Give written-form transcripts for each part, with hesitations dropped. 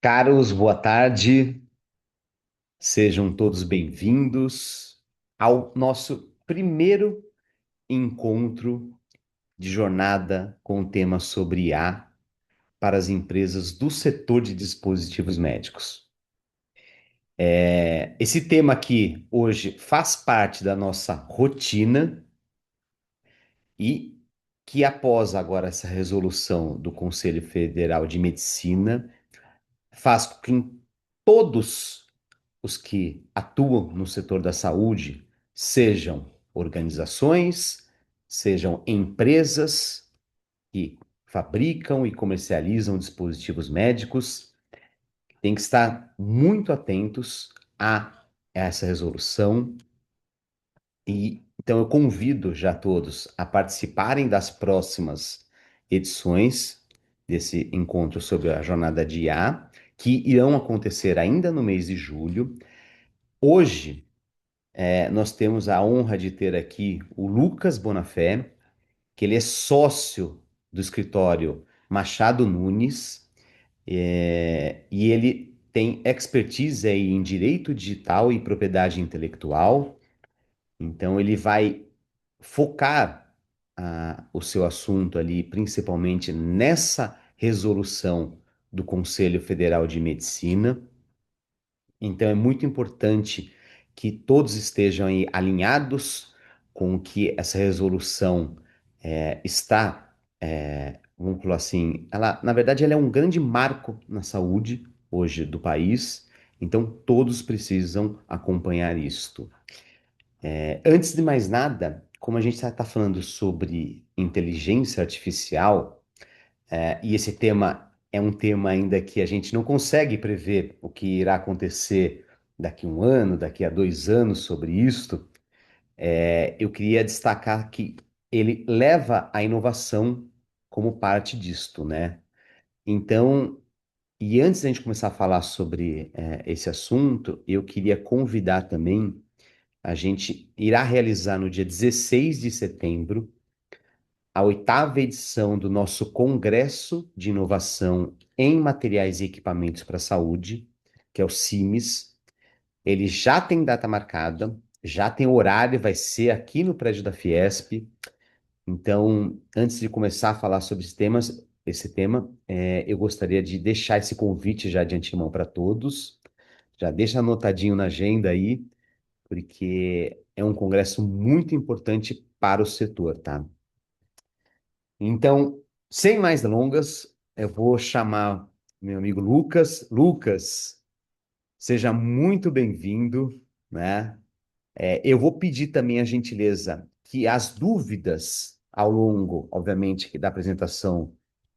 Caros, boa tarde. Sejam todos bem-vindos ao nosso primeiro encontro de jornada com o tema sobre IA para as empresas do setor de dispositivos médicos. Esse tema aqui hoje faz parte da nossa rotina e que após agora essa resolução do Conselho Federal de Medicina faz com que todos os que atuam no setor da saúde, sejam organizações, sejam empresas que fabricam e comercializam dispositivos médicos, têm que estar muito atentos a essa resolução. E então eu convido já todos a participarem das próximas edições desse encontro sobre a jornada de IA, que irão acontecer ainda no mês de julho. Hoje, nós temos a honra de ter aqui o Lucas Bonafé, que ele é sócio do escritório Machado Nunes, e ele tem expertise aí em direito digital e propriedade intelectual. Então, ele vai focar o seu assunto ali, principalmente nessa resolução do Conselho Federal de Medicina. Então é muito importante que todos estejam aí alinhados com o que essa resolução está, vamos falar assim, ela, na verdade, ela é um grande marco na saúde hoje do país, então todos precisam acompanhar isto. Antes de mais nada, como a gente está falando sobre inteligência artificial, e esse tema é um tema ainda que a gente não consegue prever o que irá acontecer daqui a um ano, daqui a 2 anos sobre isto. Eu queria destacar que ele leva a inovação como parte disto, né? Então, e antes da gente começar a falar sobre esse assunto, eu queria convidar também, a gente irá realizar no dia 16 de setembro a oitava edição do nosso Congresso de Inovação em Materiais e Equipamentos para a Saúde, que é o CIMES. Ele já tem data marcada, já tem horário, vai ser aqui no prédio da Fiesp. Então, antes de começar a falar sobre esse tema, eu gostaria de deixar esse convite já de antemão para todos. Já deixa anotadinho na agenda aí, porque é um congresso muito importante para o setor, tá? Então, sem mais delongas, eu vou chamar meu amigo Lucas. Lucas, seja muito bem-vindo, né? Eu vou pedir também a gentileza que as dúvidas ao longo, obviamente, da apresentação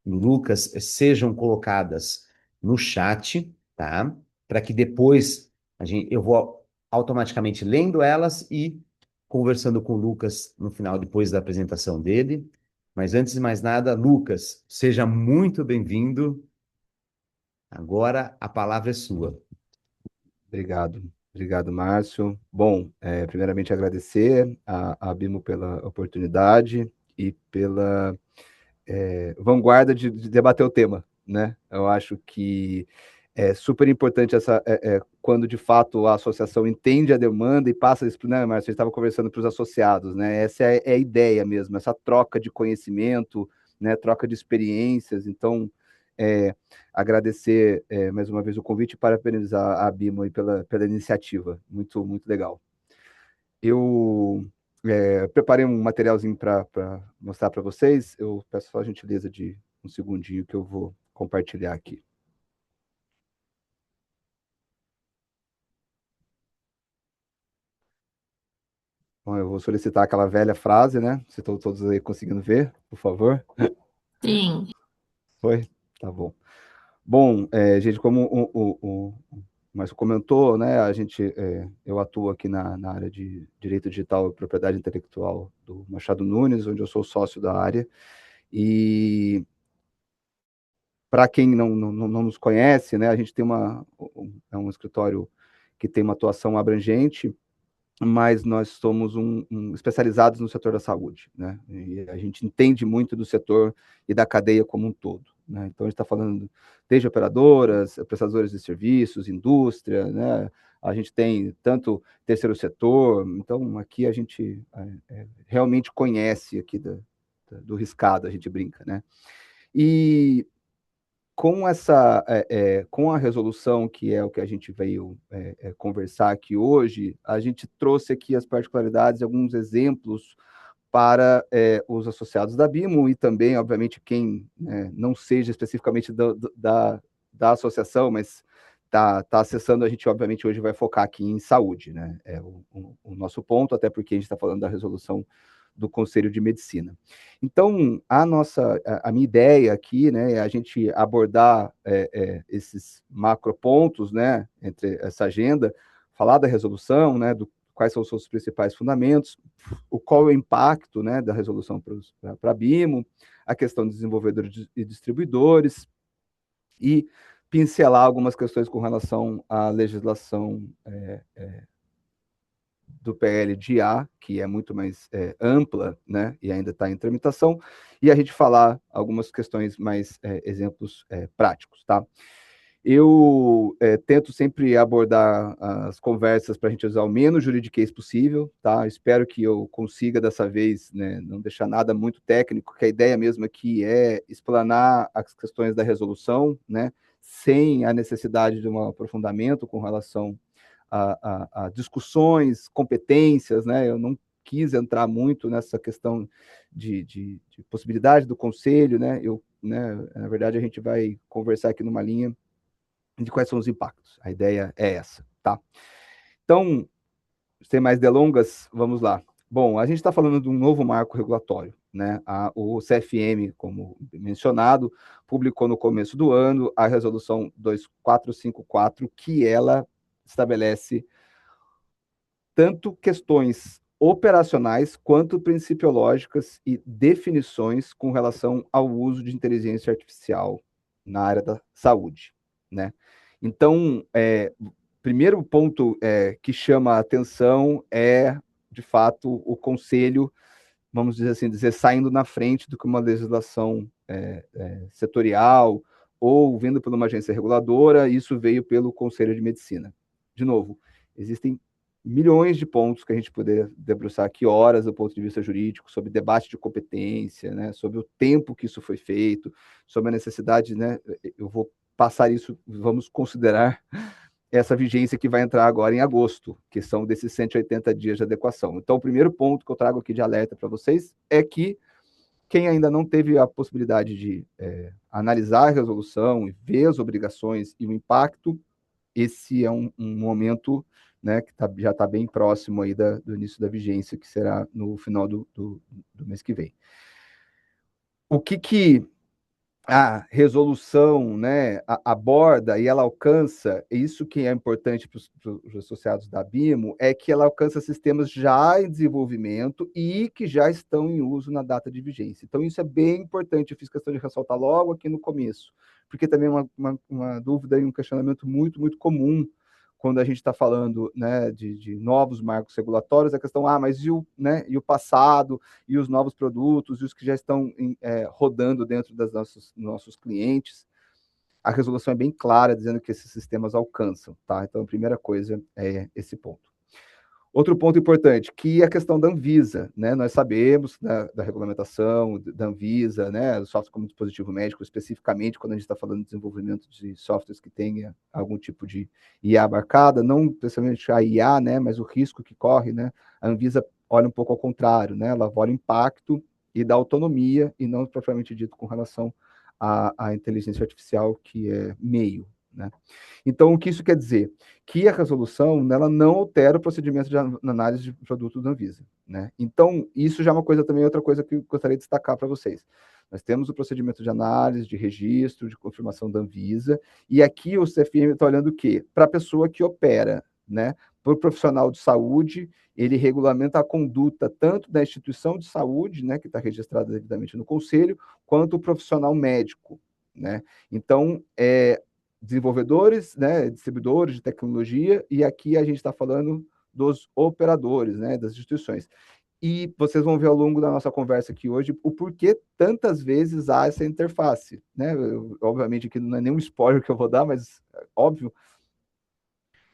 do Lucas sejam colocadas no chat, tá? Para que depois eu vou automaticamente lendo elas e conversando com o Lucas no final, depois da apresentação dele. Mas antes de mais nada, Lucas, seja muito bem-vindo. Agora a palavra é sua. Obrigado, obrigado, Márcio. Bom, primeiramente agradecer a Bimo pela oportunidade e pela vanguarda de debater o tema, né? Eu acho que é super importante quando de fato a associação entende a demanda e passa isso, né, Márcio? A gente estava conversando para os associados, né? Essa é a ideia mesmo, essa troca de conhecimento, né? Troca de experiências. Então, é, agradecer mais uma vez o convite e parabenizar a Bimo aí pela iniciativa. Muito, muito legal. Eu preparei um materialzinho para mostrar para vocês. Eu peço só a gentileza de um segundinho que eu vou compartilhar aqui. Bom, eu vou solicitar aquela velha frase, né? Se estão todos aí conseguindo ver, por favor. Sim. Foi? Tá bom. Bom, gente, como o Márcio comentou, né? Eu atuo aqui na área de Direito Digital e Propriedade Intelectual do Machado Nunes, onde eu sou sócio da área. E para quem não nos conhece, né, a gente tem um escritório que tem uma atuação abrangente, mas nós somos especializados no setor da saúde, né? E a gente entende muito do setor e da cadeia como um todo. né? Então, a gente está falando desde operadoras, prestadores de serviços, indústria, né? A gente tem tanto terceiro setor, então aqui a gente realmente conhece aqui do riscado, a gente brinca, né? E com a resolução, que é o que a gente veio conversar aqui hoje, a gente trouxe aqui as particularidades, alguns exemplos para os associados da BIMO e também, obviamente, quem não seja especificamente da associação, mas está acessando, a gente, obviamente, hoje vai focar aqui em saúde, né? É o nosso ponto, até porque a gente está falando da resolução do Conselho de Medicina. Então, a minha ideia aqui, né, é a gente abordar esses macropontos, né, entre essa agenda, falar da resolução, né, quais são os seus principais fundamentos, qual é o impacto, né, da resolução para a BIMO, a questão de desenvolvedores e distribuidores, e pincelar algumas questões com relação à legislação do PL de A, que é muito mais ampla, né, e ainda está em tramitação, e a gente falar algumas questões mais, exemplos práticos, tá? Eu tento sempre abordar as conversas para a gente usar o menos juridiquês possível, tá? Espero que eu consiga dessa vez, né, não deixar nada muito técnico, que a ideia mesmo aqui é explanar as questões da resolução, né, sem a necessidade de um aprofundamento com relação a discussões, competências, né? Eu não quis entrar muito nessa questão de possibilidade do conselho, né? Na verdade, a gente vai conversar aqui numa linha de quais são os impactos. A ideia é essa, tá? Então, sem mais delongas, vamos lá. Bom, a gente está falando de um novo marco regulatório, né? O CFM, como mencionado, publicou no começo do ano a resolução 2454, que ela estabelece tanto questões operacionais quanto principiológicas e definições com relação ao uso de inteligência artificial na área da saúde, né? Então, primeiro ponto que chama a atenção é, de fato, o conselho, vamos dizer assim, saindo na frente do que uma legislação setorial ou vindo por uma agência reguladora, isso veio pelo Conselho de Medicina. De novo, existem milhões de pontos que a gente poderia debruçar aqui horas do ponto de vista jurídico, sobre debate de competência, né, sobre o tempo que isso foi feito, sobre a necessidade, né, eu vou passar isso, vamos considerar essa vigência que vai entrar agora em agosto, que são desses 180 dias de adequação. Então, o primeiro ponto que eu trago aqui de alerta para vocês é que quem ainda não teve a possibilidade de analisar a resolução e ver as obrigações e o impacto, esse é um momento, né, que já está bem próximo aí do início da vigência, que será no final do mês que vem. O que a resolução, né, aborda e ela alcança, isso que é importante para os associados da BIMO, é que ela alcança sistemas já em desenvolvimento e que já estão em uso na data de vigência. Então, isso é bem importante, eu fiz questão de ressaltar logo aqui no começo, porque também é uma dúvida e um questionamento muito, muito comum quando a gente está falando, né, de novos marcos regulatórios, a questão, mas e o passado, e os novos produtos, e os que já estão rodando dentro dos nossos clientes. A resolução é bem clara, dizendo que esses sistemas alcançam, tá? Então, a primeira coisa é esse ponto. Outro ponto importante, que é a questão da Anvisa, né? Nós sabemos da regulamentação da Anvisa, né? Do software como dispositivo médico, especificamente quando a gente está falando de desenvolvimento de softwares que tenha algum tipo de IA abarcada, não precisamente a IA, né? Mas o risco que corre, né? A Anvisa olha um pouco ao contrário, né? Ela olha o impacto e dá autonomia, e não propriamente dito com relação à inteligência artificial, que é meio, né? Então, o que isso quer dizer? Que a resolução ela não altera o procedimento de análise de produto da Anvisa, né? Então, isso já é uma coisa também, outra coisa que eu gostaria de destacar para vocês. Nós temos o procedimento de análise, de registro, de confirmação da Anvisa, e aqui o CFM está olhando o quê? Para a pessoa que opera, né? Para o profissional de saúde, ele regulamenta a conduta tanto da instituição de saúde, né, que está registrada devidamente no conselho, quanto o profissional médico, né? Então, desenvolvedores, né, distribuidores de tecnologia, e aqui a gente está falando dos operadores, né, das instituições. E vocês vão ver ao longo da nossa conversa aqui hoje o porquê tantas vezes há essa interface, né? Obviamente aqui não é nenhum spoiler que eu vou dar, mas óbvio,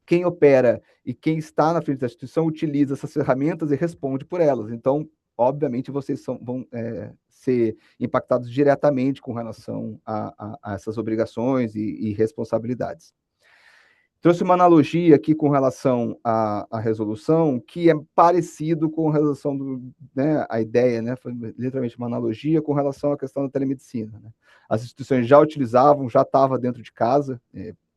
quem opera e quem está na frente da instituição utiliza essas ferramentas e responde por elas. Então, obviamente, vocês vão ser impactados diretamente com relação a essas obrigações e responsabilidades. Trouxe uma analogia aqui com relação à resolução, que é parecido com relação né, a ideia, né, foi literalmente uma analogia com relação à questão da telemedicina. Né? As instituições já utilizavam, já estava dentro de casa.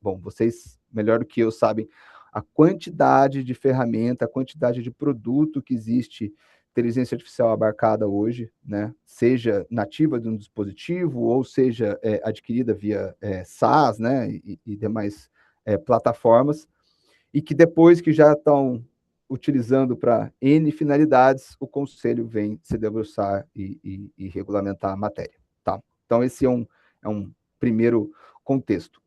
Bom, vocês, melhor do que eu, sabem a quantidade de ferramenta, a quantidade de produto que existe inteligência artificial abarcada hoje, né? Seja nativa de um dispositivo ou seja adquirida via SaaS, né? E demais plataformas, e que depois que já estão utilizando para N finalidades, o Conselho vem se debruçar e regulamentar a matéria. Tá? Então, esse é um primeiro contexto.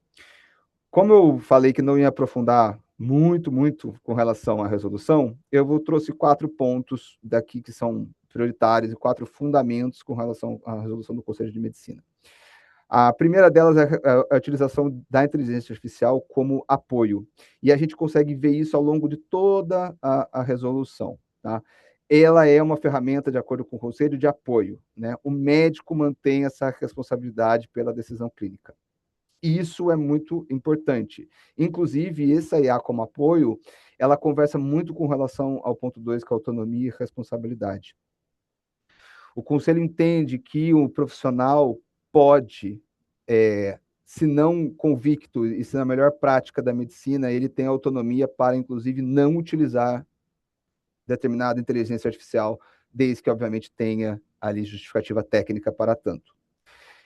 Como eu falei que não ia aprofundar muito com relação à resolução, eu trouxe 4 pontos daqui que são prioritários e 4 fundamentos com relação à resolução do Conselho de Medicina. A primeira delas é a utilização da inteligência artificial como apoio. E a gente consegue ver isso ao longo de toda a resolução. Tá? Ela é uma ferramenta, de acordo com o conselho, de apoio. Né? O médico mantém essa responsabilidade pela decisão clínica. Isso é muito importante. Inclusive, essa IA como apoio, ela conversa muito com relação ao ponto 2, que é autonomia e responsabilidade. O conselho entende que o profissional pode, se não convicto e se na melhor prática da medicina, ele tem autonomia para, inclusive, não utilizar determinada inteligência artificial, desde que, obviamente, tenha ali justificativa técnica para tanto.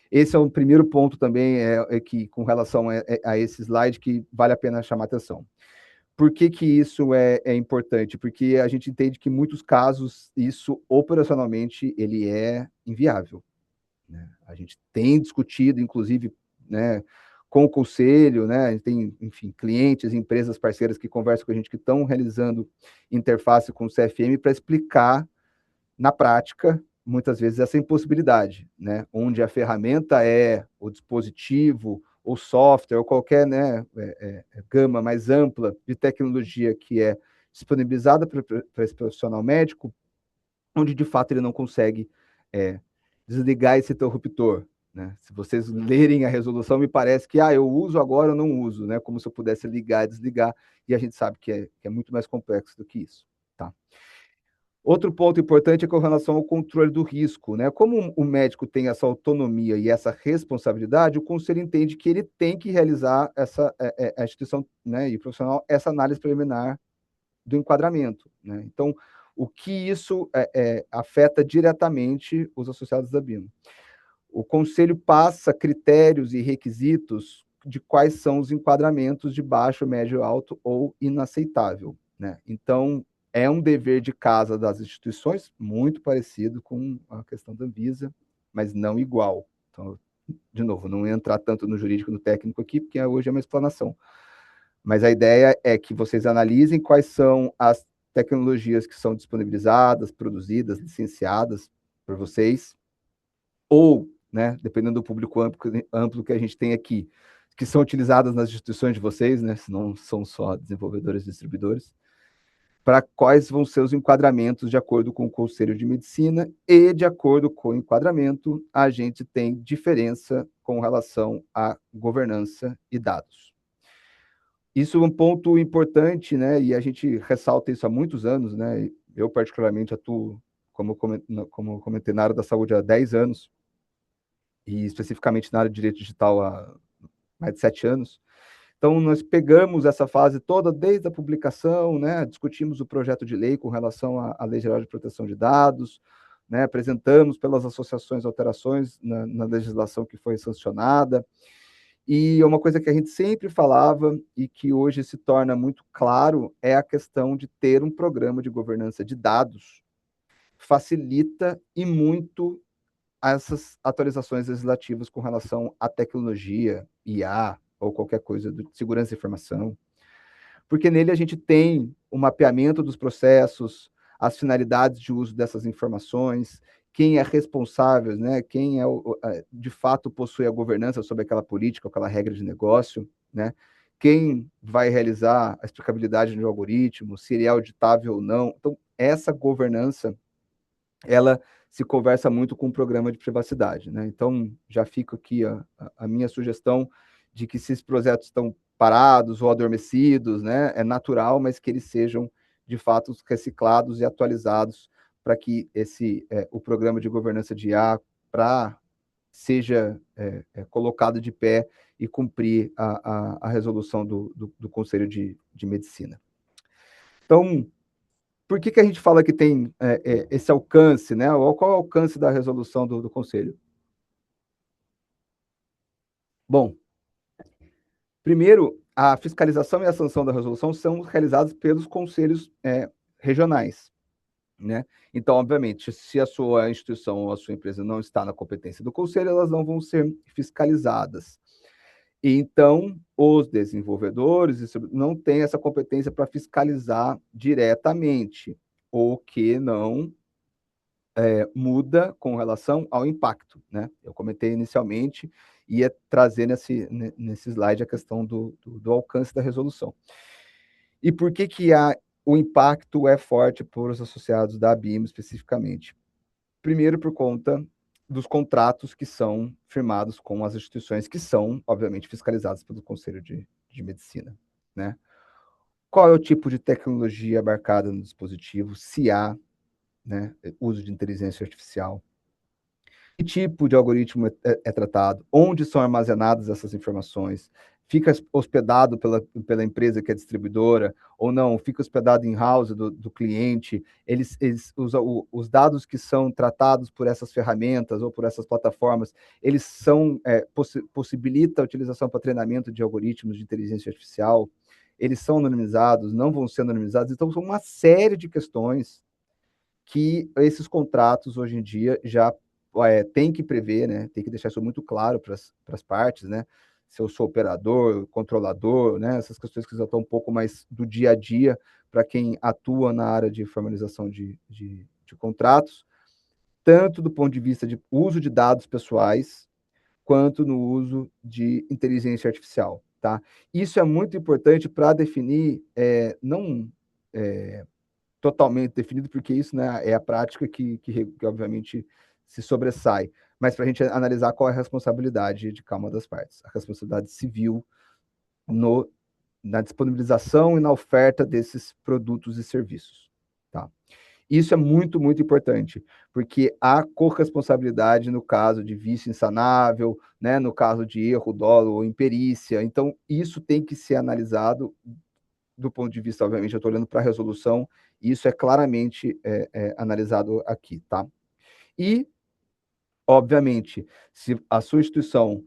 Esse é o primeiro ponto também, que com relação a esse slide, que vale a pena chamar atenção. Por que isso é importante? Porque a gente entende que em muitos casos isso operacionalmente ele é inviável. Né? A gente tem discutido, inclusive, né, com o conselho, né, a gente tem, enfim, clientes, empresas parceiras que conversam com a gente que estão realizando interface com o CFM para explicar na prática, muitas vezes, essa impossibilidade, né, onde a ferramenta é o dispositivo, ou software, ou qualquer né, gama mais ampla de tecnologia que é disponibilizada para esse profissional médico, onde de fato ele não consegue desligar esse interruptor. Né? Se vocês lerem a resolução, me parece que eu uso agora ou não uso, né? Como se eu pudesse ligar e desligar, e a gente sabe que é muito mais complexo do que isso. Tá? Outro ponto importante é com relação ao controle do risco. Né? Como o médico tem essa autonomia e essa responsabilidade, o conselho entende que ele tem que realizar a instituição, né, e o profissional, essa análise preliminar do enquadramento. Né? Então, o que isso afeta diretamente os associados da BIMO. O conselho passa critérios e requisitos de quais são os enquadramentos de baixo, médio, alto ou inaceitável. Né? Então, é um dever de casa das instituições, muito parecido com a questão da Anvisa, mas não igual. Então, de novo, não entrar tanto no jurídico, no técnico aqui, porque hoje é uma explanação. Mas a ideia é que vocês analisem quais são as tecnologias que são disponibilizadas, produzidas, licenciadas por vocês, ou, né, dependendo do público amplo que a gente tem aqui, que são utilizadas nas instituições de vocês, né, se não são só desenvolvedores e distribuidores, para quais vão ser os enquadramentos de acordo com o Conselho de Medicina e, de acordo com o enquadramento, a gente tem diferença com relação à governança e dados. Isso é um ponto importante, né? E a gente ressalta isso há muitos anos, né? Eu, particularmente, atuo, como comentei, na área da saúde há 10 anos, e especificamente na área de direito digital há mais de 7 anos. Então, nós pegamos essa fase toda desde a publicação, né? Discutimos o projeto de lei com relação à Lei Geral de Proteção de Dados, né? Apresentamos pelas associações alterações na legislação que foi sancionada. E uma coisa que a gente sempre falava e que hoje se torna muito claro é a questão de ter um programa de governança de dados facilita e muito essas atualizações legislativas com relação à tecnologia, IA ou qualquer coisa de segurança da informação, porque nele a gente tem o mapeamento dos processos, as finalidades de uso dessas informações, quem é responsável, né? Quem de fato possui a governança sobre aquela política, aquela regra de negócio, né? Quem vai realizar a explicabilidade do algoritmo, se ele é auditável ou não. Então, essa governança, ela se conversa muito com o programa de privacidade, né? Então, já fica aqui a minha sugestão de que se esses projetos estão parados ou adormecidos, né, é natural, mas que eles sejam, de fato, reciclados e atualizados para que o programa de governança de IA seja colocado de pé e cumprir a resolução do Conselho de Medicina. Então, por que a gente fala que tem esse alcance, né? Qual é o alcance da resolução do Conselho? Bom, primeiro, a fiscalização e a sanção da resolução são realizadas pelos conselhos regionais, né? Então, obviamente, se a sua instituição ou a sua empresa não está na competência do conselho, elas não vão ser fiscalizadas. Então, os desenvolvedores não têm essa competência para fiscalizar diretamente, o que não muda com relação ao impacto, né? Eu comentei inicialmente, ia trazer nesse slide a questão do alcance da resolução. E por que o impacto é forte para os associados da ABIMO especificamente? Primeiro, por conta dos contratos que são firmados com as instituições que são, obviamente, fiscalizadas pelo Conselho de Medicina, né? Qual é o tipo de tecnologia abarcada no dispositivo? Se há, né, uso de inteligência artificial? Que tipo de algoritmo é tratado? Onde são armazenadas essas informações? Fica hospedado pela empresa que é distribuidora ou não? Fica hospedado em house do cliente? Eles usam os dados que são tratados por essas ferramentas ou por essas plataformas, eles possibilita a utilização para treinamento de algoritmos de inteligência artificial? Eles são anonimizados? Não vão ser anonimizados? Então, são uma série de questões que esses contratos, hoje em dia, já tem que prever, né? Tem que deixar isso muito claro para as partes, né? Se eu sou operador, controlador, né? Essas questões que já estão um pouco mais do dia a dia para quem atua na área de formalização de contratos, tanto do ponto de vista de uso de dados pessoais, quanto no uso de inteligência artificial, tá? Isso é muito importante para definir, não totalmente definido, porque isso, né, é a prática que obviamente se sobressai, mas para a gente analisar qual é a responsabilidade de cada uma das partes. A responsabilidade civil na disponibilização e na oferta desses produtos e serviços, tá? Isso é muito, muito importante, porque há corresponsabilidade no caso de vício insanável, né, no caso de erro, dolo ou imperícia. Então, isso tem que ser analisado do ponto de vista, obviamente, eu estou olhando para a resolução, e isso é claramente analisado aqui, tá? E, obviamente, se a sua instituição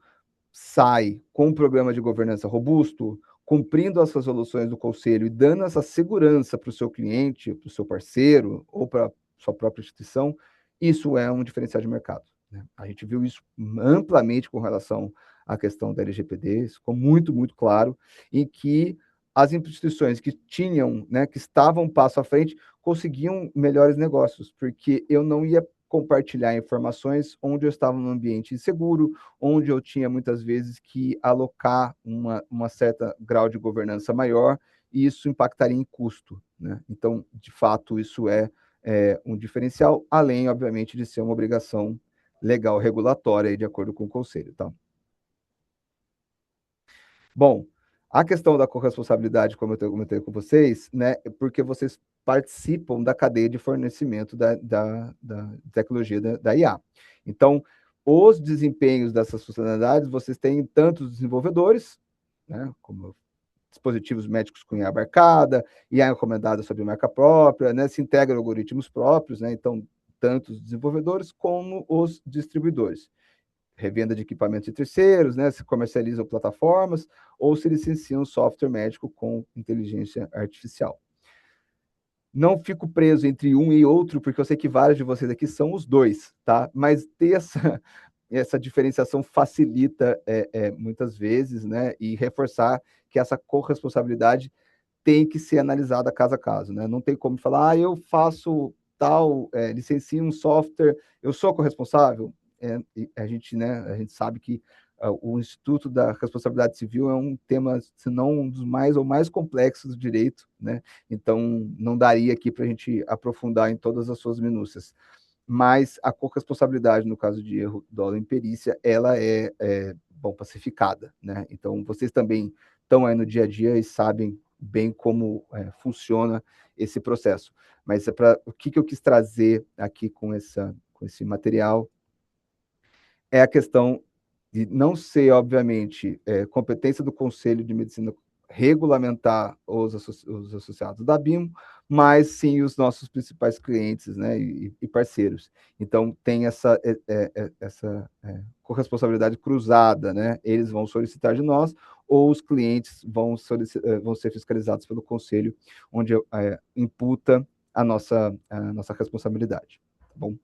sai com um programa de governança robusto, cumprindo as resoluções do conselho e dando essa segurança para o seu cliente, para o seu parceiro ou para a sua própria instituição, isso é um diferencial de mercado, né? A gente viu isso amplamente com relação à questão da LGPD, isso ficou muito, muito claro, em que as instituições que tinham, né, que estavam um passo à frente, conseguiam melhores negócios, porque eu não ia compartilhar informações onde eu estava num ambiente inseguro, onde eu tinha muitas vezes que alocar uma certa grau de governança maior, e isso impactaria em custo, né? Então, de fato, isso é um diferencial, além, obviamente, de ser uma obrigação legal regulatória, de acordo com o Conselho, tá? Bom, a questão da corresponsabilidade, como eu comentei com vocês, né, é porque vocês participam da cadeia de fornecimento da tecnologia da IA. Então, os desempenhos dessas funcionalidades, vocês têm tanto os desenvolvedores, né, como dispositivos médicos com IA abarcada, IA recomendada sobre marca própria, né, se integram algoritmos próprios, né, então, tanto os desenvolvedores como os distribuidores. Revenda de equipamentos de terceiros, né, se comercializam plataformas ou se licenciam software médico com inteligência artificial. Não fico preso entre um e outro, porque eu sei que vários de vocês aqui são os dois, tá? Mas ter essa diferenciação facilita muitas vezes, né? E reforçar que essa corresponsabilidade tem que ser analisada caso a caso, né? Não tem como falar, eu faço tal, licencio um software, eu sou corresponsável. A gente, né, a gente sabe que o Instituto da Responsabilidade Civil é um tema, se não um dos mais complexos do direito, né? Então, não daria aqui para a gente aprofundar em todas as suas minúcias. Mas a corresponsabilidade, no caso de erro dolo em perícia, ela bom, pacificada, né? Então, vocês também estão aí no dia a dia e sabem bem como funciona esse processo. Mas o que eu quis trazer aqui com esse material é a questão de não ser, obviamente, competência do Conselho de Medicina regulamentar os associados da BIMO, mas sim os nossos principais clientes, né, e parceiros. Então, tem essa corresponsabilidade cruzada, né? Eles vão solicitar de nós, ou os clientes vão ser fiscalizados pelo Conselho, onde imputa a nossa responsabilidade. Tá bom?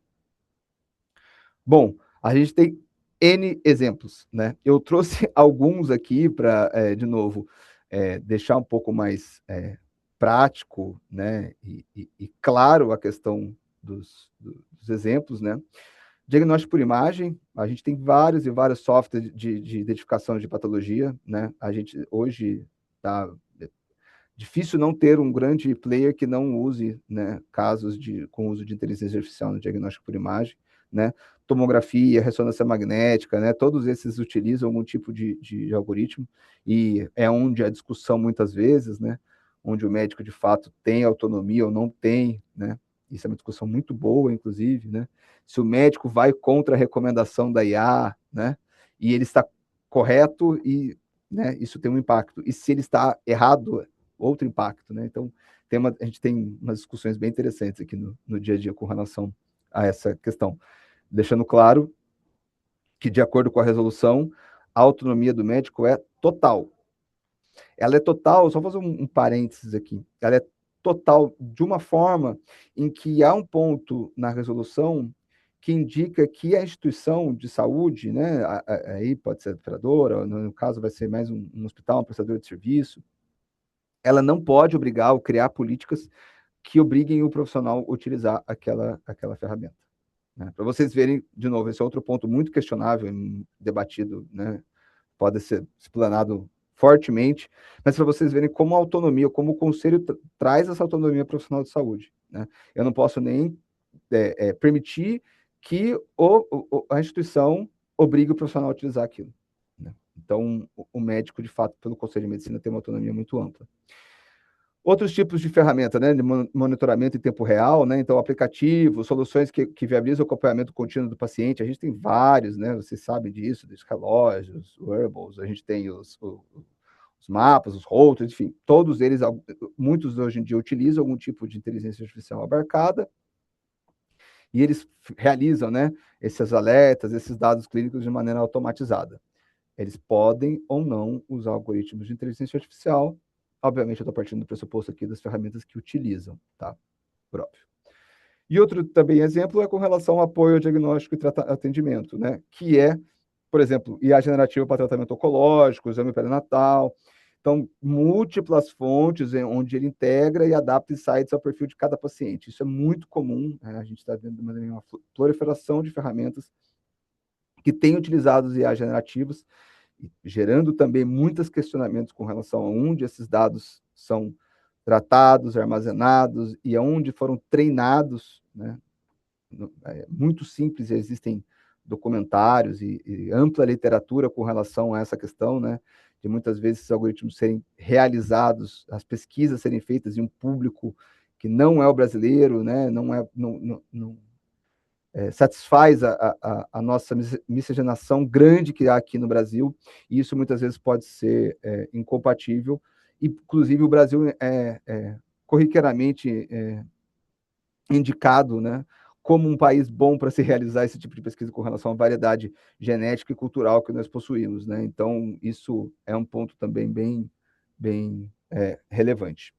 Bom, a gente tem N exemplos, né? Eu trouxe alguns aqui para, de novo, deixar um pouco mais prático, né? E claro a questão dos exemplos, né? Diagnóstico por imagem, a gente tem vários e vários softwares de identificação de patologia, né? A gente hoje está difícil não ter um grande player que não use, né, casos com uso de inteligência artificial no diagnóstico por imagem, né? Tomografia, ressonância magnética, né? Todos esses utilizam algum tipo de algoritmo e é onde a discussão muitas vezes, né? Onde o médico de fato tem autonomia ou não tem, né? Isso é uma discussão muito boa, inclusive, né? Se o médico vai contra a recomendação da IA, né? E ele está correto e, né, isso tem um impacto. E se ele está errado, outro impacto, né? Então, a gente tem umas discussões bem interessantes aqui no dia a dia com relação a essa questão. Deixando claro que, de acordo com a resolução, a autonomia do médico é total. Ela é total, só fazer um parênteses aqui, ela é total de uma forma em que há um ponto na resolução que indica que a instituição de saúde, né, aí pode ser a operadora, no caso vai ser mais um hospital, um prestador de serviço, ela não pode obrigar ou criar políticas que obriguem o profissional a utilizar aquela ferramenta. Né? Para vocês verem, de novo, esse é outro ponto muito questionável, debatido, né? Pode ser explanado fortemente, mas para vocês verem como a autonomia, como o conselho traz essa autonomia profissional de saúde. Né? Eu não posso nem permitir que a instituição obrigue o profissional a utilizar aquilo. Né? Então, o médico, de fato, pelo Conselho de Medicina, tem uma autonomia muito ampla. Outros tipos de ferramenta, né, de monitoramento em tempo real, né, então aplicativos, soluções que viabilizam o acompanhamento contínuo do paciente, a gente tem vários, né, vocês sabem disso, dos relógios, wearables, a gente tem os mapas, os routers, enfim, todos eles, muitos hoje em dia utilizam algum tipo de inteligência artificial abarcada, e eles realizam, né, esses alertas, esses dados clínicos de maneira automatizada. Eles podem ou não usar algoritmos de inteligência artificial. Obviamente, eu estou partindo do pressuposto aqui das ferramentas que utilizam, tá? Próprio. E outro também exemplo é com relação ao apoio ao diagnóstico e atendimento, né? Que é, por exemplo, IA generativa para tratamento oncológico, exame perinatal. Então, múltiplas fontes onde ele integra e adapta insights ao perfil de cada paciente. Isso é muito comum, né? A gente está vendo uma proliferação de ferramentas que têm utilizado os IA generativos, gerando também muitos questionamentos com relação a onde esses dados são tratados, armazenados e aonde foram treinados, né? É muito simples, existem documentários e ampla literatura com relação a essa questão, né? De muitas vezes esses algoritmos serem realizados, as pesquisas serem feitas em um público que não é o brasileiro, né? Não satisfaz a nossa miscigenação grande que há aqui no Brasil, e isso muitas vezes pode ser incompatível. Inclusive, o Brasil corriqueiramente indicado, né, como um país bom para se realizar esse tipo de pesquisa com relação à variedade genética e cultural que nós possuímos. Né? Então, isso é um ponto também bem relevante.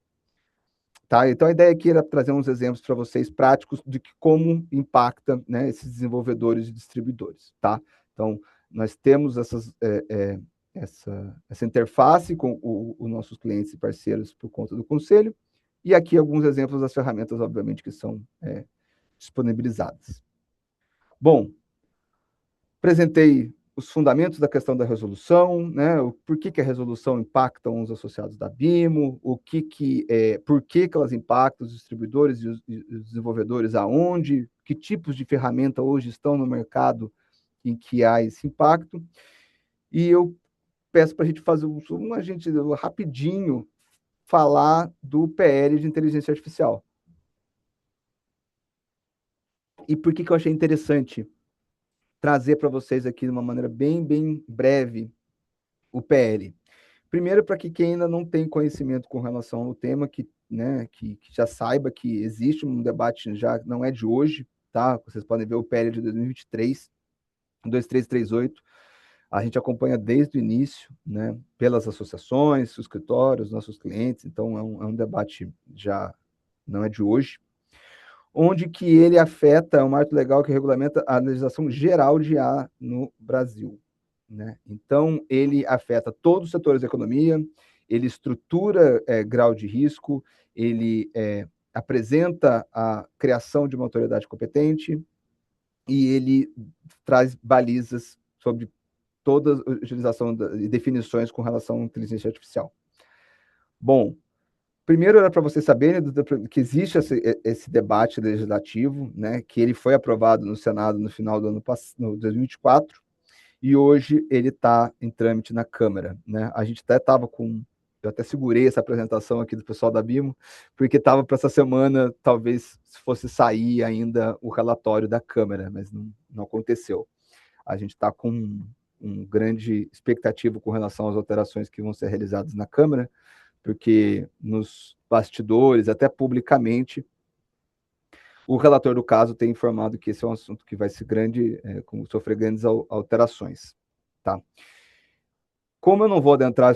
Tá? Então, a ideia aqui era trazer uns exemplos para vocês práticos de como impacta, né, esses desenvolvedores e distribuidores. Tá? Então, nós temos essa interface com os nossos clientes e parceiros por conta do conselho, e aqui alguns exemplos das ferramentas, obviamente, que são disponibilizadas. Bom, apresentei os fundamentos da questão da resolução, né? Por que a resolução impacta uns associados da BIMO, por que elas impactam os distribuidores e os desenvolvedores aonde, que tipos de ferramenta hoje estão no mercado em que há esse impacto. E eu peço para a gente fazer rapidinho falar do PL de inteligência artificial. E por que eu achei interessante trazer para vocês aqui de uma maneira bem breve o PL. Primeiro, para que quem ainda não tem conhecimento com relação ao tema, que já saiba que existe um debate, já não é de hoje, tá? Vocês podem ver o PL de 2023, 2338, a gente acompanha desde o início, né? Pelas associações, os escritórios, nossos clientes, então é um debate já não é de hoje, onde que ele afeta, é um marco legal que regulamenta a legislação geral de IA no Brasil. Né? Então, ele afeta todos os setores da economia, ele estrutura grau de risco, ele apresenta a criação de uma autoridade competente e ele traz balizas sobre toda a utilização e definições com relação à inteligência artificial. Bom, primeiro era para vocês saberem que existe esse debate legislativo, né, que ele foi aprovado no Senado no final do ano passado, no 2024, e hoje ele está em trâmite na Câmara. Né? A gente até estava eu até segurei essa apresentação aqui do pessoal da BIMO, porque estava para essa semana, talvez fosse sair ainda o relatório da Câmara, mas não aconteceu. A gente está com grande expectativa com relação às alterações que vão ser realizadas na Câmara, porque nos bastidores, até publicamente, o relator do caso tem informado que esse é um assunto que vai ser sofrer grandes alterações. Tá? Como eu não vou adentrar,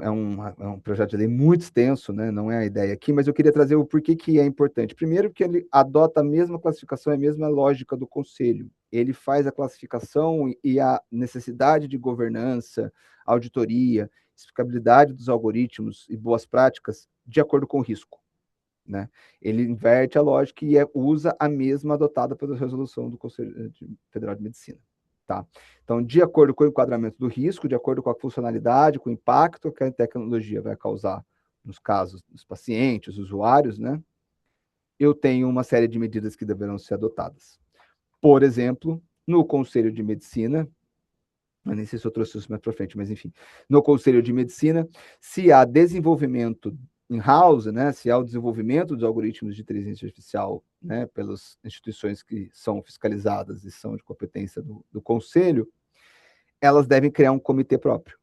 é um projeto de lei muito extenso, né? Não é a ideia aqui, mas eu queria trazer o porquê que é importante. Primeiro, que ele adota a mesma classificação, a mesma lógica do Conselho. Ele faz a classificação e a necessidade de governança, auditoria, explicabilidade dos algoritmos e boas práticas de acordo com o risco. Né? Ele inverte a lógica e usa a mesma adotada pela resolução do Conselho Federal de Medicina. Tá? Então, de acordo com o enquadramento do risco, de acordo com a funcionalidade, com o impacto que a tecnologia vai causar nos casos dos pacientes, usuários, né? Eu tenho uma série de medidas que deverão ser adotadas. Por exemplo, no Conselho de Medicina, eu nem sei se eu trouxe isso mais para frente, mas enfim, no Conselho de Medicina, se há desenvolvimento in-house, né, se há o desenvolvimento dos algoritmos de inteligência artificial, né, pelas instituições que são fiscalizadas e são de competência do Conselho, elas devem criar um comitê próprio.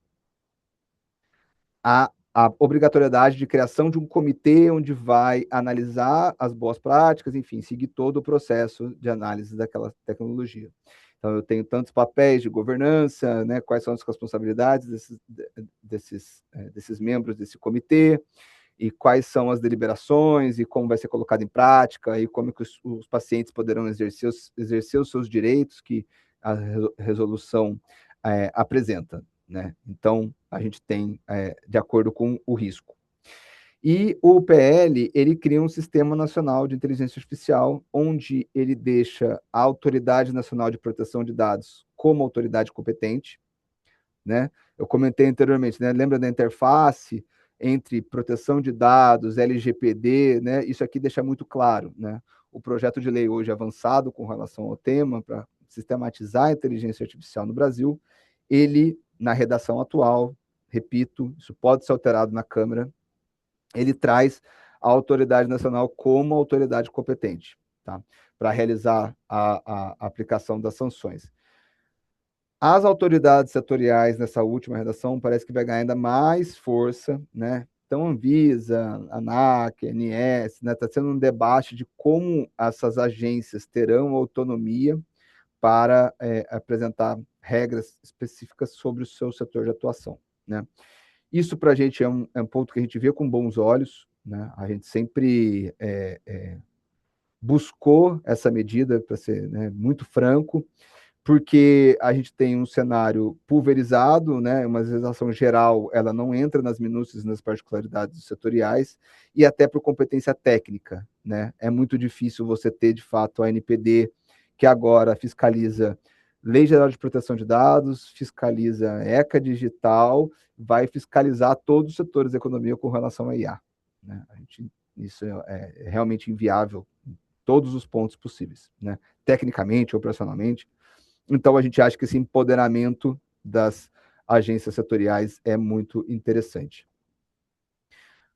Há a obrigatoriedade de criação de um comitê onde vai analisar as boas práticas, enfim, seguir todo o processo de análise daquela tecnologia. Então, eu tenho tantos papéis de governança, né, quais são as responsabilidades desses membros desse comitê, e quais são as deliberações, e como vai ser colocado em prática, e como que os pacientes poderão exercer os seus direitos que a resolução apresenta. Né? Então, a gente tem de acordo com o risco. E o PL, ele cria um sistema nacional de inteligência artificial, onde ele deixa a Autoridade Nacional de Proteção de Dados como autoridade competente, né? Eu comentei anteriormente, né? Lembra da interface entre proteção de dados, LGPD, né? Isso aqui deixa muito claro, né? O projeto de lei hoje avançado com relação ao tema para sistematizar a inteligência artificial no Brasil, ele, na redação atual, repito, isso pode ser alterado na Câmara, ele traz a autoridade nacional como autoridade competente, tá? Para realizar a aplicação das sanções. As autoridades setoriais nessa última redação parece que vai ganhar ainda mais força, né? Então, Anvisa, ANAC, ANS, né? Está sendo um debate de como essas agências terão autonomia para apresentar regras específicas sobre o seu setor de atuação, né? Isso para a gente é um ponto que a gente vê com bons olhos, né? A gente sempre buscou essa medida, para ser, né, muito franco, porque a gente tem um cenário pulverizado, né? Uma legislação geral, ela não entra nas minúcias, nas particularidades setoriais, e até por competência técnica, né? É muito difícil você ter, de fato, a NPD, que agora fiscaliza Lei Geral de Proteção de Dados, fiscaliza ECA Digital, vai fiscalizar todos os setores da economia com relação à IA, né? Isso é realmente inviável em todos os pontos possíveis, né? Tecnicamente, operacionalmente. Então, a gente acha que esse empoderamento das agências setoriais é muito interessante.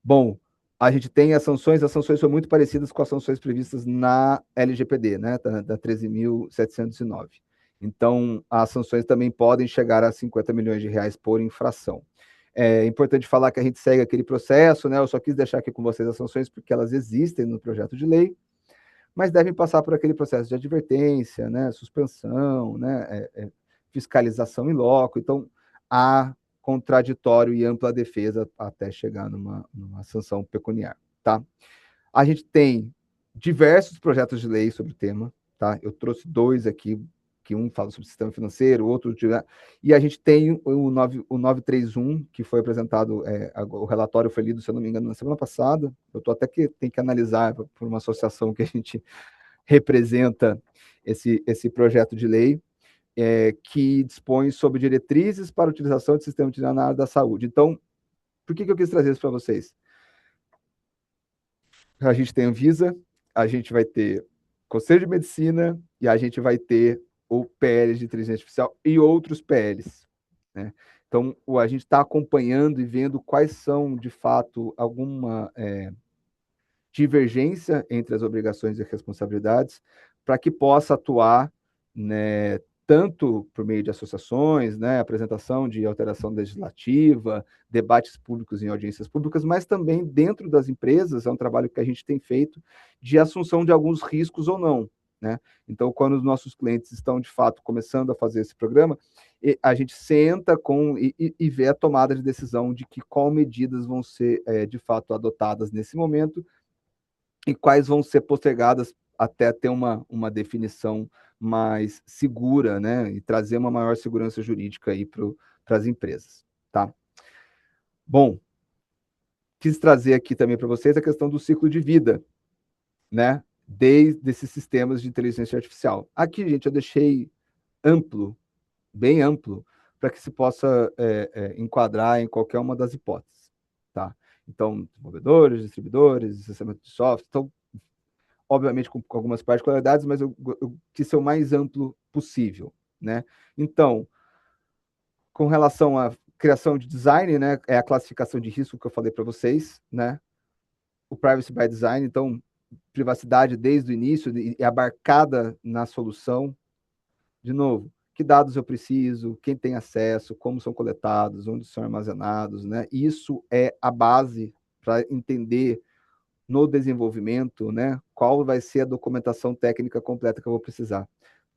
Bom, a gente tem as sanções são muito parecidas com as sanções previstas na LGPD, né, da 13.709. Então, as sanções também podem chegar a 50 milhões de reais por infração. É importante falar que a gente segue aquele processo, né? Eu só quis deixar aqui com vocês as sanções porque elas existem no projeto de lei, mas devem passar por aquele processo de advertência, né, suspensão, né, fiscalização em loco. Então, há contraditório e ampla defesa até chegar numa sanção pecuniária, tá? A gente tem diversos projetos de lei sobre o tema, tá? Eu trouxe dois aqui, que um fala sobre o sistema financeiro, o outro... E a gente tem o 931, que foi apresentado, o relatório foi lido, se eu não me engano, na semana passada. Eu estou até que tem que analisar por uma associação que a gente representa esse projeto de lei, que dispõe sobre diretrizes para a utilização de sistema de na área da saúde. Então, por que eu quis trazer isso para vocês? A gente tem a Anvisa, a gente vai ter Conselho de Medicina e a gente vai ter o PL de inteligência artificial e outros PLs, né? Então, a gente está acompanhando e vendo quais são, de fato, alguma divergência entre as obrigações e responsabilidades, para que possa atuar, né, tanto por meio de associações, né, apresentação de alteração legislativa, debates públicos em audiências públicas, mas também dentro das empresas, é um trabalho que a gente tem feito de assunção de alguns riscos ou não, né? Então, quando os nossos clientes estão, de fato, começando a fazer esse programa, a gente senta e vê a tomada de decisão de que qual medidas vão ser, de fato, adotadas nesse momento e quais vão ser postergadas até ter uma definição mais segura, né? E trazer uma maior segurança jurídica aí para as empresas, tá? Bom, quis trazer aqui também para vocês a questão do ciclo de vida, né? Desde esses sistemas de inteligência artificial. Aqui, gente, eu deixei amplo, bem amplo, para que se possa enquadrar em qualquer uma das hipóteses, tá? Então, desenvolvedores, distribuidores, sistemas de software, então, obviamente com algumas particularidades, mas eu quis ser o mais amplo possível, né? Então, com relação à criação de design, né, é a classificação de risco que eu falei para vocês, né? O privacy by design, então, privacidade desde o início e abarcada na solução. De novo, que dados eu preciso, quem tem acesso, como são coletados, onde são armazenados, né? Isso é a base para entender no desenvolvimento, né, qual vai ser a documentação técnica completa que eu vou precisar.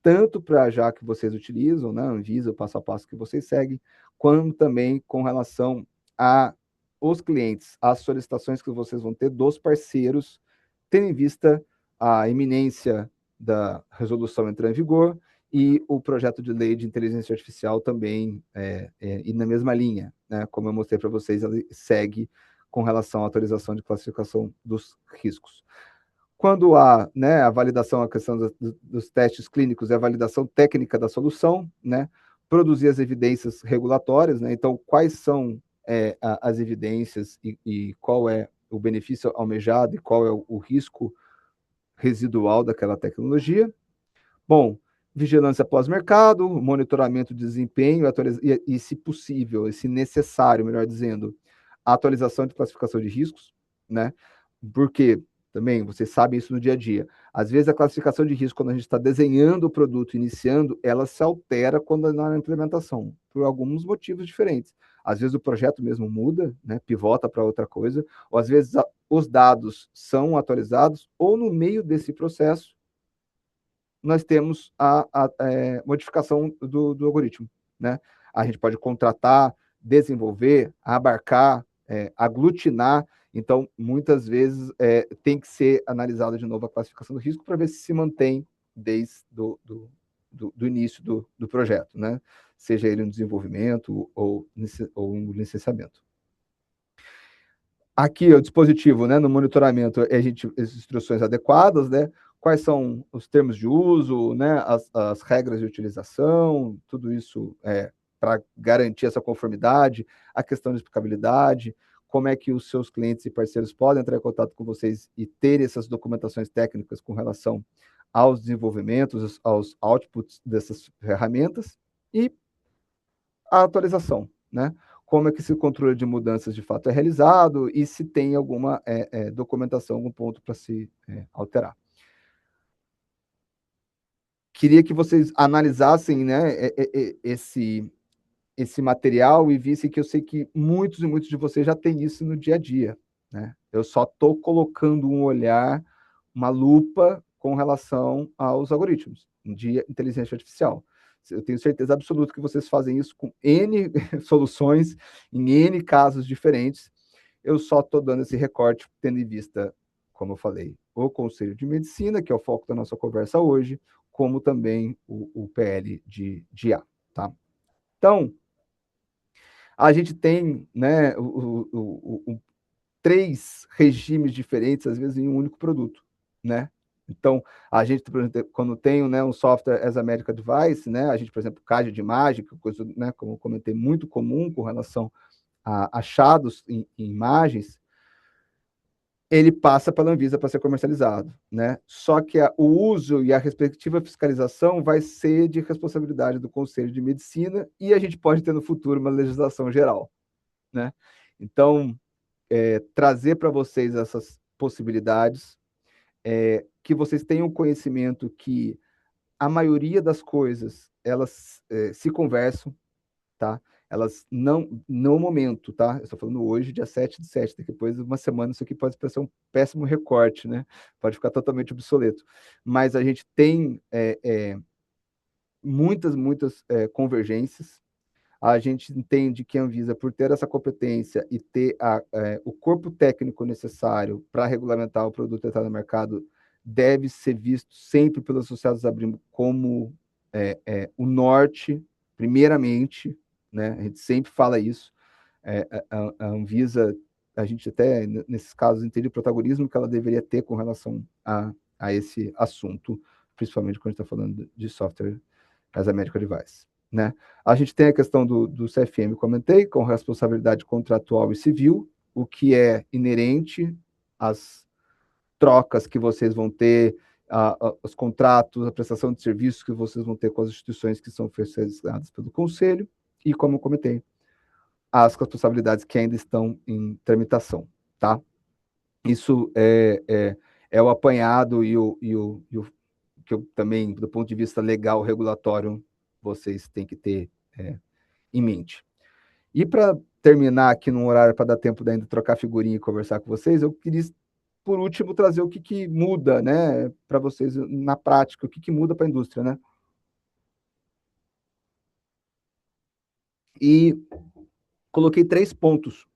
Tanto para já que vocês utilizam, né, Anvisa, o passo a passo que vocês seguem, quanto também com relação a os clientes, as solicitações que vocês vão ter dos parceiros, tendo em vista a iminência da resolução entrar em vigor e o projeto de lei de inteligência artificial também ir na mesma linha, né? Como eu mostrei para vocês, ele segue com relação à autorização de classificação dos riscos. Quando há, né, a validação, a questão dos testes clínicos e a validação técnica da solução, né, produzir as evidências regulatórias, né, então quais são as evidências e qual é o benefício almejado e qual é o risco residual daquela tecnologia. Bom, vigilância pós-mercado, monitoramento de desempenho e, se possível, e se necessário, melhor dizendo, a atualização de classificação de riscos, né? Porque, também, vocês sabem isso no dia a dia, às vezes a classificação de risco, quando a gente está desenhando o produto, iniciando, ela se altera quando na implementação, por alguns motivos diferentes. Às vezes o projeto mesmo muda, né? Pivota para outra coisa, ou às vezes os dados são atualizados, ou no meio desse processo, nós temos a modificação do algoritmo, né? A gente pode contratar, desenvolver, abarcar, aglutinar. Então, muitas vezes, tem que ser analisada de novo a classificação do risco para ver se mantém desde do início do projeto, né? Seja ele no desenvolvimento ou no licenciamento. Aqui o dispositivo, né, no monitoramento, as instruções adequadas, né? Quais são os termos de uso, né, as regras de utilização, tudo isso para garantir essa conformidade, a questão de explicabilidade, como é que os seus clientes e parceiros podem entrar em contato com vocês e ter essas documentações técnicas com relação aos desenvolvimentos, aos outputs dessas ferramentas, e a atualização, né? Como é que esse controle de mudanças de fato é realizado e se tem alguma documentação, algum ponto para se alterar. Queria que vocês analisassem, né, esse material e vissem que eu sei que muitos e muitos de vocês já têm isso no dia a dia, né? Eu só estou colocando um olhar, uma lupa com relação aos algoritmos de inteligência artificial. Eu tenho certeza absoluta que vocês fazem isso com N soluções, em N casos diferentes. Eu só estou dando esse recorte, tendo em vista, como eu falei, o Conselho de Medicina, que é o foco da nossa conversa hoje, como também o PL de IA, tá? Então, a gente tem, né, 3 regimes diferentes, às vezes, em um único produto, né? Então, a gente, por exemplo, quando tem, né, um software as a medical device, né, a gente, por exemplo, CAD de imagem, que é coisa, né, como eu comentei, muito comum com relação a achados em imagens, ele passa pela Anvisa para ser comercializado, né? Só que o uso e a respectiva fiscalização vai ser de responsabilidade do Conselho de Medicina e a gente pode ter no futuro uma legislação geral, né? Então, trazer para vocês essas possibilidades, que vocês tenham conhecimento que a maioria das coisas, elas se conversam, tá? Elas não, no momento, tá? Eu estou falando hoje, dia 7/7, depois de uma semana isso aqui pode ser um péssimo recorte, né? Pode ficar totalmente obsoleto. Mas a gente tem muitas convergências. A gente entende que a Anvisa, por ter essa competência e ter o corpo técnico necessário para regulamentar o produto entrado no mercado, deve ser visto sempre pelos associados da Brimo como o norte, primeiramente, né? A gente sempre fala isso. A Anvisa, a gente até, nesses casos, entende o protagonismo que ela deveria ter com relação a esse assunto, principalmente quando a gente está falando de software as a medical device, né? A gente tem a questão do CFM, comentei, com responsabilidade contratual e civil, o que é inerente às trocas que vocês vão ter, os contratos, a prestação de serviços que vocês vão ter com as instituições que são fiscalizadas pelo Conselho, e, como eu comentei, as responsabilidades que ainda estão em tramitação, tá? Isso é o apanhado e o que eu também, do ponto de vista legal, regulatório, vocês têm que ter em mente. E para terminar aqui num horário para dar tempo de ainda trocar figurinha e conversar com vocês, eu queria, por último, trazer o que muda, né, para vocês na prática, o que muda para a indústria, né? E coloquei 3 pontos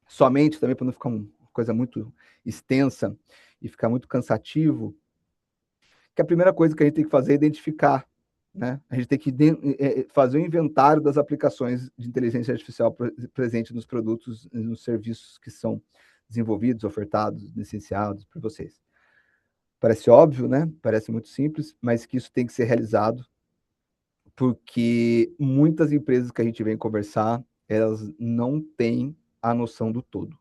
somente, também para não ficar uma coisa muito extensa e ficar muito cansativo, que a primeira coisa que a gente tem que fazer é identificar, né? A gente tem que fazer o inventário das aplicações de inteligência artificial presente nos produtos e nos serviços que são desenvolvidos, ofertados, licenciados por vocês. Parece óbvio, né? Parece muito simples, mas que isso tem que ser realizado, porque muitas empresas que a gente vem conversar, elas não têm a noção do todo.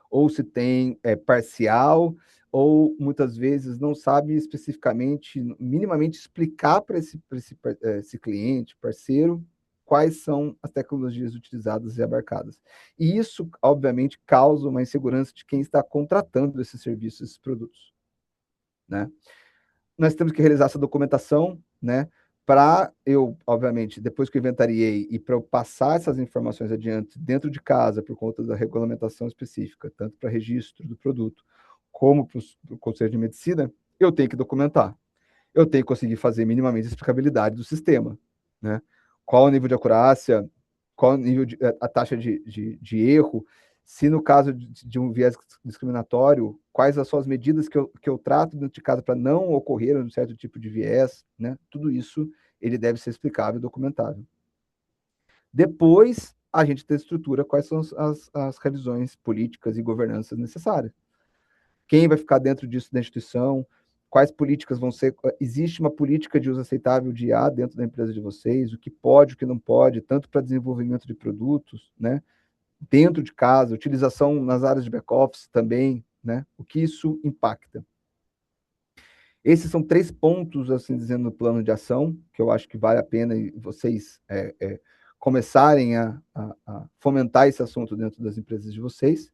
Ou se tem parcial, ou muitas vezes não sabe especificamente, minimamente explicar para esse cliente, parceiro, quais são as tecnologias utilizadas e abarcadas. E isso, obviamente, causa uma insegurança de quem está contratando esses serviços, esses produtos, né? Nós temos que realizar essa documentação, né? Para eu, obviamente, depois que eu inventariei e para eu passar essas informações adiante dentro de casa, por conta da regulamentação específica, tanto para registro do produto, como para o Conselho de Medicina, eu tenho que documentar. Eu tenho que conseguir fazer minimamente a explicabilidade do sistema, né? Qual o nível de acurácia, qual o nível a taxa de erro, se no caso de um viés discriminatório, quais são as medidas que eu trato dentro de casa para não ocorrer um certo tipo de viés, né? Tudo isso ele deve ser explicável e documentável. Depois, a gente estrutura quais são as revisões políticas e governanças necessárias. Quem vai ficar dentro disso da instituição, quais políticas vão ser... Existe uma política de uso aceitável de IA dentro da empresa de vocês, o que pode, o que não pode, tanto para desenvolvimento de produtos, né? Dentro de casa, utilização nas áreas de back-office também, né? O que isso impacta. Esses são 3 pontos, assim dizendo, no plano de ação, que eu acho que vale a pena vocês começarem a fomentar esse assunto dentro das empresas de vocês,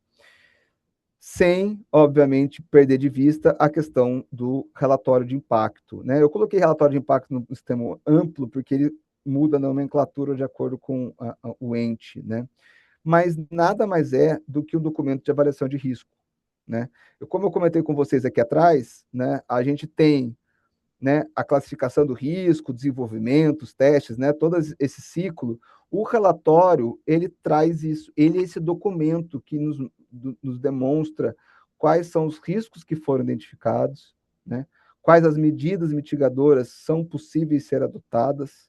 sem, obviamente, perder de vista a questão do relatório de impacto, né? Eu coloquei relatório de impacto no sistema amplo, porque ele muda a nomenclatura de acordo com o ente, né? Mas nada mais é do que um documento de avaliação de risco, né? Como eu comentei com vocês aqui atrás, né, a gente tem, né, a classificação do risco, desenvolvimento, os testes, né, todo esse ciclo. O relatório, ele traz isso, ele é esse documento que nos demonstra quais são os riscos que foram identificados, né, quais as medidas mitigadoras são possíveis ser adotadas,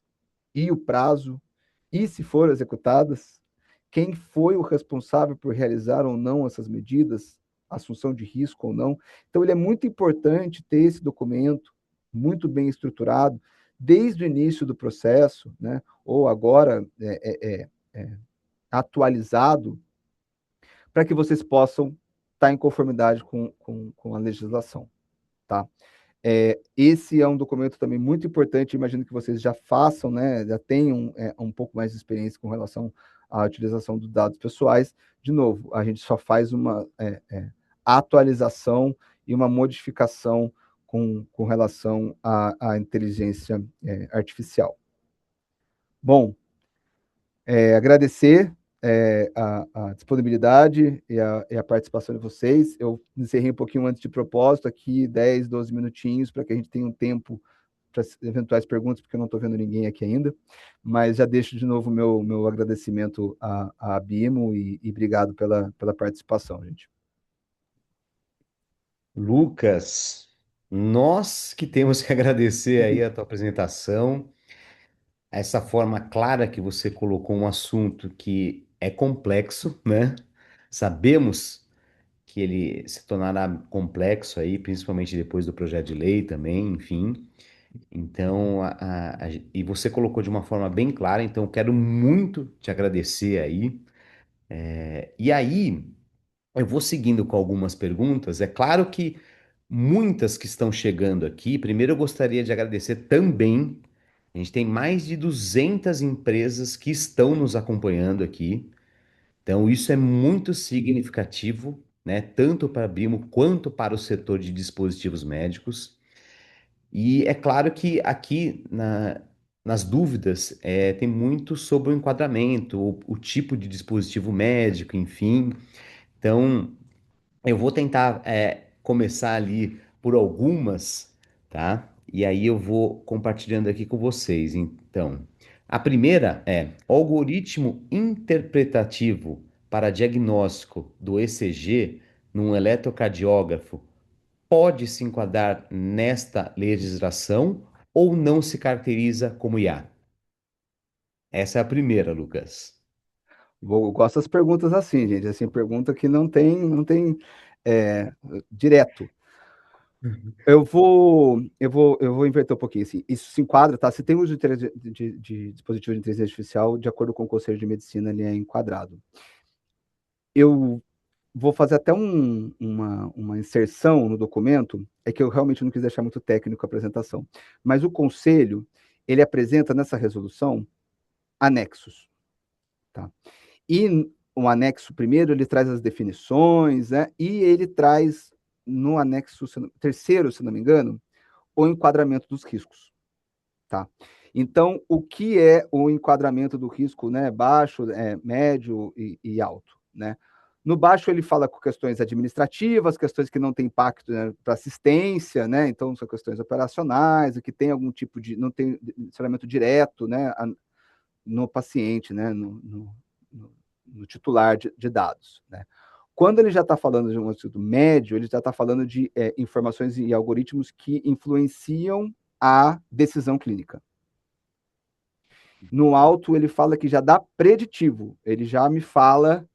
e o prazo, e se foram executadas, quem foi o responsável por realizar ou não essas medidas, assunção de risco ou não. Então, ele é muito importante ter esse documento muito bem estruturado, desde o início do processo, né, ou agora atualizado, para que vocês possam estar em conformidade com a legislação. Tá? Esse é um documento também muito importante, imagino que vocês já façam, né, já tenham um pouco mais de experiência com relação à utilização dos dados pessoais. De novo, a gente só faz uma atualização e uma modificação com relação à inteligência artificial. Bom, agradecer a disponibilidade e a participação de vocês. Eu encerrei um pouquinho antes de propósito, aqui 10, 12 minutinhos, para que a gente tenha um tempo para eventuais perguntas, porque eu não estou vendo ninguém aqui ainda, mas já deixo de novo meu agradecimento à Bimo e obrigado pela participação, gente. Lucas, nós que temos que agradecer aí a tua apresentação, essa forma clara que você colocou um assunto que é complexo, né? Sabemos que ele se tornará complexo aí, principalmente depois do projeto de lei também, enfim. Então, e você colocou de uma forma bem clara, então eu quero muito te agradecer aí. E aí, eu vou seguindo com algumas perguntas. É claro que muitas que estão chegando aqui, primeiro eu gostaria de agradecer também. A gente tem mais de 200 empresas que estão nos acompanhando aqui. Então, isso é muito significativo, né? Tanto para a Brimo quanto para o setor de dispositivos médicos. E é claro que aqui nas dúvidas tem muito sobre o enquadramento, o tipo de dispositivo médico, enfim. Então, eu vou tentar começar ali por algumas, tá? E aí eu vou compartilhando aqui com vocês. Então, a primeira é algoritmo interpretativo para diagnóstico do ECG num eletrocardiógrafo pode se enquadrar nesta legislação ou não se caracteriza como IA? Essa é a primeira, Lucas. Eu gosto das perguntas assim, gente, assim, pergunta que não tem direto. Eu vou inverter um pouquinho, assim, isso se enquadra, tá? Se tem uso de dispositivo de inteligência artificial, de acordo com o Conselho de Medicina, ele é enquadrado. Eu vou fazer até uma inserção no documento, é que eu realmente não quis deixar muito técnico a apresentação, mas o Conselho, ele apresenta nessa resolução anexos, tá? E o anexo primeiro, ele traz as definições, né? E ele traz no anexo terceiro, se não me engano, o enquadramento dos riscos, tá? Então, o que é o enquadramento do risco, né? Baixo, médio e alto, né? No baixo, ele fala com questões administrativas, questões que não têm impacto, né, para assistência, né? Então, são questões operacionais, que tem algum tipo de... não tem relacionamento direto, né, no paciente, né? No titular de dados, né? Quando ele já está falando de um estudo médio, ele já está falando de informações e algoritmos que influenciam a decisão clínica, No alto, ele fala que já dá preditivo, ele já me fala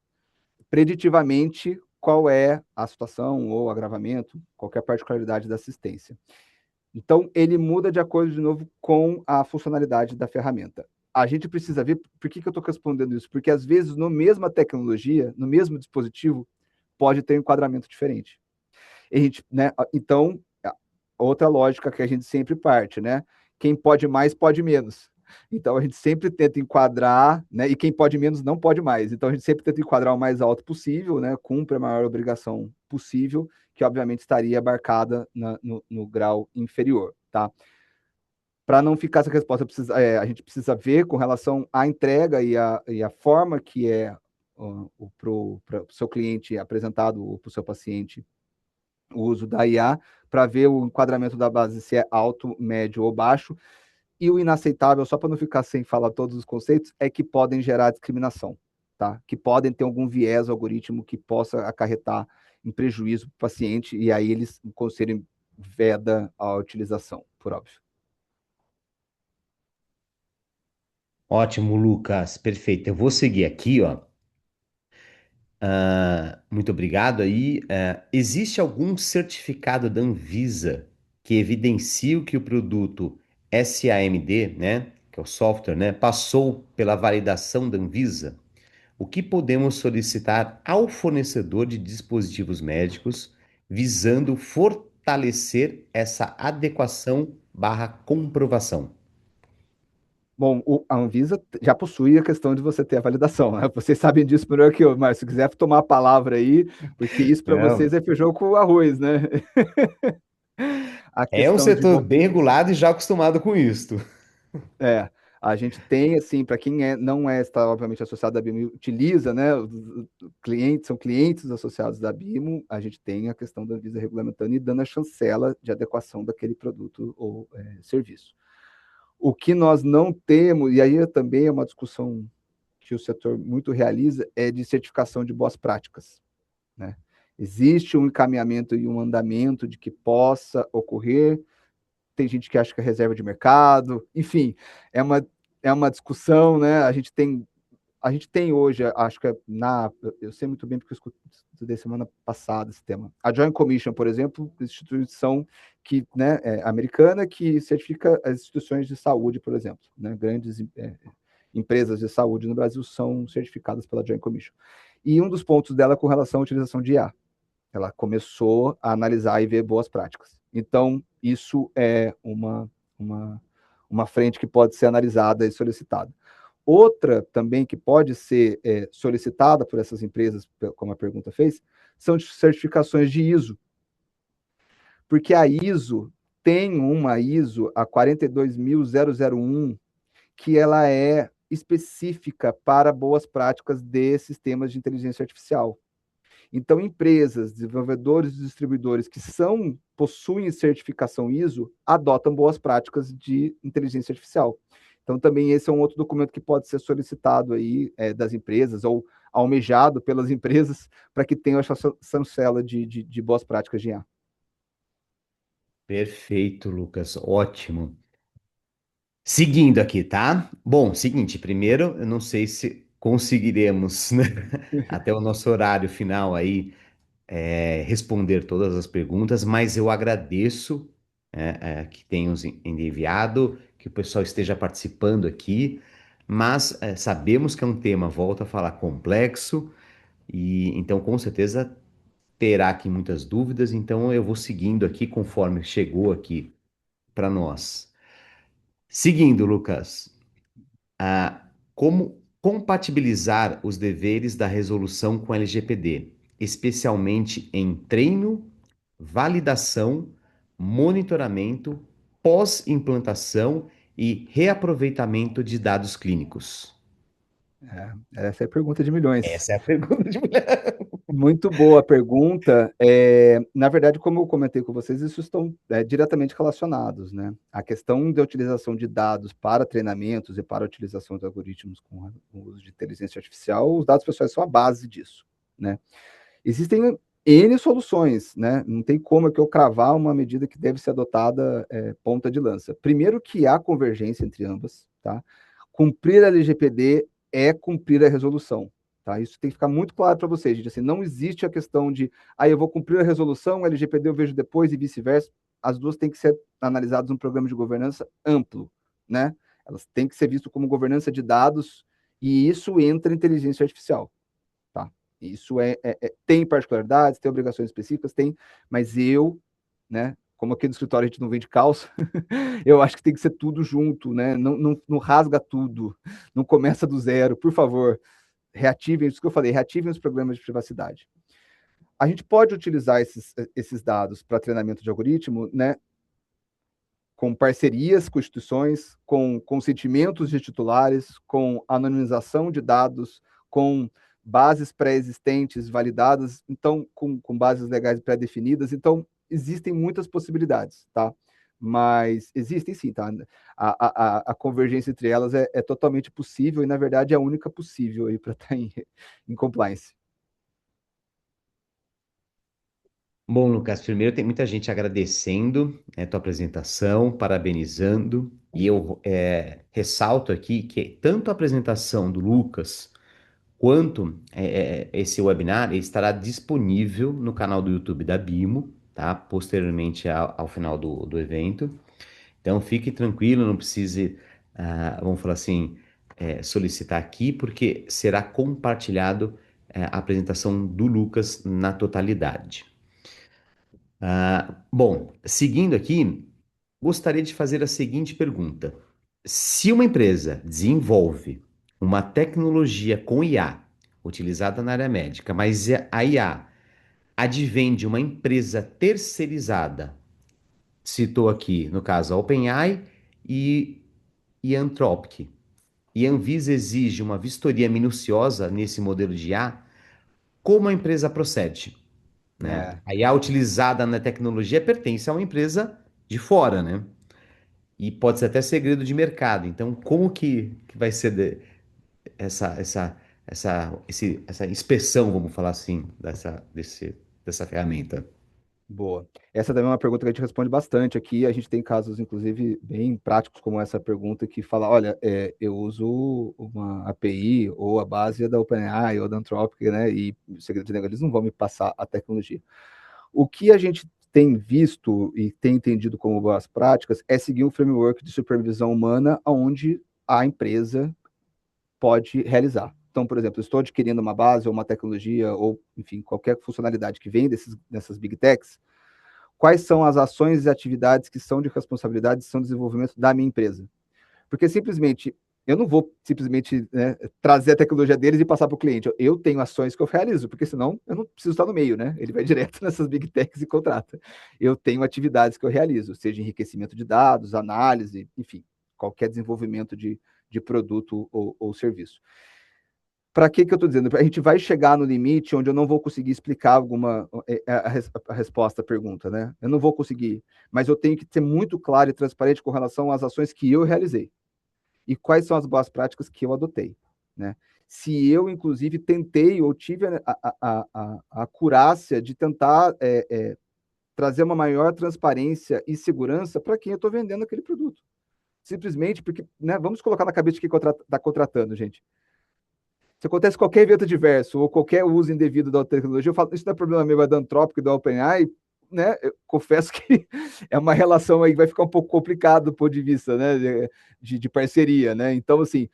preditivamente qual é a situação ou agravamento, qualquer particularidade da assistência. Então, ele muda de acordo, de novo, com a funcionalidade da ferramenta. A gente precisa ver, por que eu estou respondendo isso? Porque, às vezes, no mesma tecnologia, no mesmo dispositivo, pode ter um enquadramento diferente. A gente, né? Então, outra lógica que a gente sempre parte, né? Quem pode mais, pode menos. Então, a gente sempre tenta enquadrar, né? E quem pode menos, não pode mais. Então, a gente sempre tenta enquadrar o mais alto possível, né? Cumpre a maior obrigação possível, que obviamente estaria abarcada no grau inferior, tá? Para não ficar essa resposta, a gente precisa ver com relação à entrega e a forma que é para o seu cliente apresentado, para o seu paciente, o uso da IA, para ver o enquadramento da base, se é alto, médio ou baixo. E o inaceitável, só para não ficar sem falar todos os conceitos, é que podem gerar discriminação, tá? Que podem ter algum viés algoritmo que possa acarretar em prejuízo para o paciente, e aí o conselho veda a utilização, por óbvio. Ótimo, Lucas. Perfeito. Eu vou seguir aqui, ó. Muito obrigado aí. Existe algum certificado da Anvisa que evidencie que o produto SAMD, né, que é o software, né, passou pela validação da Anvisa? O que podemos solicitar ao fornecedor de dispositivos médicos visando fortalecer essa adequação barra comprovação? Bom, a Anvisa já possui a questão de você ter a validação, né? Vocês sabem disso melhor que eu, mas se quiser tomar a palavra aí, porque isso para Não. vocês é feijão com arroz, né? A É um questão de setor bem regulado e já acostumado com isto. É, a gente tem, assim, para quem não está, obviamente, associado à BIMO, utiliza, né, clientes, são clientes associados da BIMO, a gente tem a questão da Anvisa regulamentando e dando a chancela de adequação daquele produto ou serviço. O que nós não temos, e aí também é uma discussão que o setor muito realiza, é de certificação de boas práticas, né? Existe um encaminhamento e um andamento de que possa ocorrer, tem gente que acha que é reserva de mercado, enfim, é uma, é uma discussão, né? A gente tem hoje, acho que eu sei muito bem porque eu estudei semana passada esse tema. A Joint Commission, por exemplo, instituição que, né, americana que certifica as instituições de saúde, por exemplo, né? Grandes empresas de saúde no Brasil são certificadas pela Joint Commission. E um dos pontos dela é com relação à utilização de IA. Ela começou a analisar e ver boas práticas. Então, isso é uma frente que pode ser analisada e solicitada. Outra também que pode ser solicitada por essas empresas, como a pergunta fez, são certificações de ISO. Porque a ISO tem uma ISO, a 42001, que ela é específica para boas práticas de sistemas de inteligência artificial. Então, empresas, desenvolvedores e distribuidores que possuem certificação ISO adotam boas práticas de inteligência artificial. Então, também esse é um outro documento que pode ser solicitado aí das empresas ou almejado pelas empresas para que tenham essa chancela de boas práticas de IA. Perfeito, Lucas. Ótimo. Seguindo aqui, tá? Bom, seguinte, primeiro, eu não sei se conseguiremos, né, até o nosso horário final aí, responder todas as perguntas, mas eu agradeço, que tenham enviado, que o pessoal esteja participando aqui, mas sabemos que é um tema, volto a falar, complexo, e então com certeza terá aqui muitas dúvidas, então eu vou seguindo aqui conforme chegou aqui para nós. Seguindo, Lucas. Como compatibilizar os deveres da resolução com LGPD, especialmente em treino, validação, monitoramento, pós-implantação e reaproveitamento de dados clínicos? Essa é a pergunta de milhões. Essa é a pergunta de mulher. Muito boa pergunta. Na verdade, como eu comentei com vocês, isso estão diretamente relacionados, né? A questão da utilização de dados para treinamentos e para a utilização de algoritmos com o uso de inteligência artificial, os dados pessoais são a base disso, né? Existem N soluções, né? Não tem como é que eu cravar uma medida que deve ser adotada ponta de lança. Primeiro que há convergência entre ambas, tá? Cumprir a LGPD é cumprir a resolução. Tá? Isso tem que ficar muito claro para vocês, gente. Assim, não existe a questão de, eu vou cumprir a resolução, a LGPD eu vejo depois e vice-versa. As duas têm que ser analisadas num programa de governança amplo, né? Elas têm que ser vistas como governança de dados e isso entra em inteligência artificial, tá? Isso tem particularidades, tem obrigações específicas, tem, mas né? Como aqui no escritório a gente não vende calça, eu acho que tem que ser tudo junto, né? Não rasga tudo, não começa do zero, por favor. Reativem, isso que eu falei, reativem os programas de privacidade. A gente pode utilizar esses dados para treinamento de algoritmo, né? Com parcerias com instituições, com consentimentos de titulares, com anonimização de dados, com bases pré-existentes validadas, então, com bases legais pré-definidas. Então, existem muitas possibilidades, tá? Mas existem sim, tá? A convergência entre elas é totalmente possível e, na verdade, é a única possível aí para estar em compliance. Bom, Lucas, primeiro tem muita gente agradecendo a tua apresentação, parabenizando, e eu ressalto aqui que tanto a apresentação do Lucas quanto esse webinar ele estará disponível no canal do YouTube da Bimo, tá? Posteriormente ao final do evento. Então fique tranquilo, não precise, vamos falar assim, solicitar aqui, porque será compartilhado a apresentação do Lucas na totalidade. Bom, seguindo aqui, gostaria de fazer a seguinte pergunta: se uma empresa desenvolve uma tecnologia com IA, utilizada na área médica, mas a IA advém de uma empresa terceirizada, citou aqui, no caso, a OpenAI e a Anthropic, e a Anvisa exige uma vistoria minuciosa nesse modelo de IA, como a empresa procede? Né? É, A IA utilizada na tecnologia pertence a uma empresa de fora, né? E pode ser até segredo de mercado. Então, como que vai ser essa inspeção, vamos falar assim, dessa ferramenta? boa. Essa também é uma pergunta que a gente responde bastante aqui. A gente tem casos, inclusive, bem práticos, como essa pergunta, que fala: olha, eu uso uma API ou a base da OpenAI ou da Anthropic, né? E o segredo de negócio, eles não vão me passar a tecnologia. O que a gente tem visto e tem entendido como boas práticas é seguir um framework de supervisão humana onde a empresa pode realizar. Então, por exemplo, estou adquirindo uma base ou uma tecnologia ou, enfim, qualquer funcionalidade que vem dessas big techs, quais são as ações e atividades que são de responsabilidade e são de desenvolvimento da minha empresa. Porque simplesmente, eu não vou simplesmente, né, trazer a tecnologia deles e passar para o cliente. Eu tenho ações que eu realizo, porque senão eu não preciso estar no meio, né? Ele vai direto nessas big techs e contrata. Eu tenho atividades que eu realizo, seja enriquecimento de dados, análise, enfim, qualquer desenvolvimento de produto ou serviço. Para que eu estou dizendo? A gente vai chegar no limite onde eu não vou conseguir explicar a resposta à pergunta, né? Eu não vou conseguir, mas eu tenho que ser muito claro e transparente com relação às ações que eu realizei e quais são as boas práticas que eu adotei, né? Se eu, inclusive, tentei ou tive a acurácia de tentar trazer uma maior transparência e segurança para quem eu estou vendendo aquele produto. Simplesmente porque, né, vamos colocar na cabeça de quem está contratando, gente. Se acontece qualquer evento adverso ou qualquer uso indevido da tecnologia, eu falo, isso não é problema meu, é da Anthropic, da OpenAI, né? Eu confesso que é uma relação aí que vai ficar um pouco complicado do ponto de vista, né, de parceria, né? Então, assim,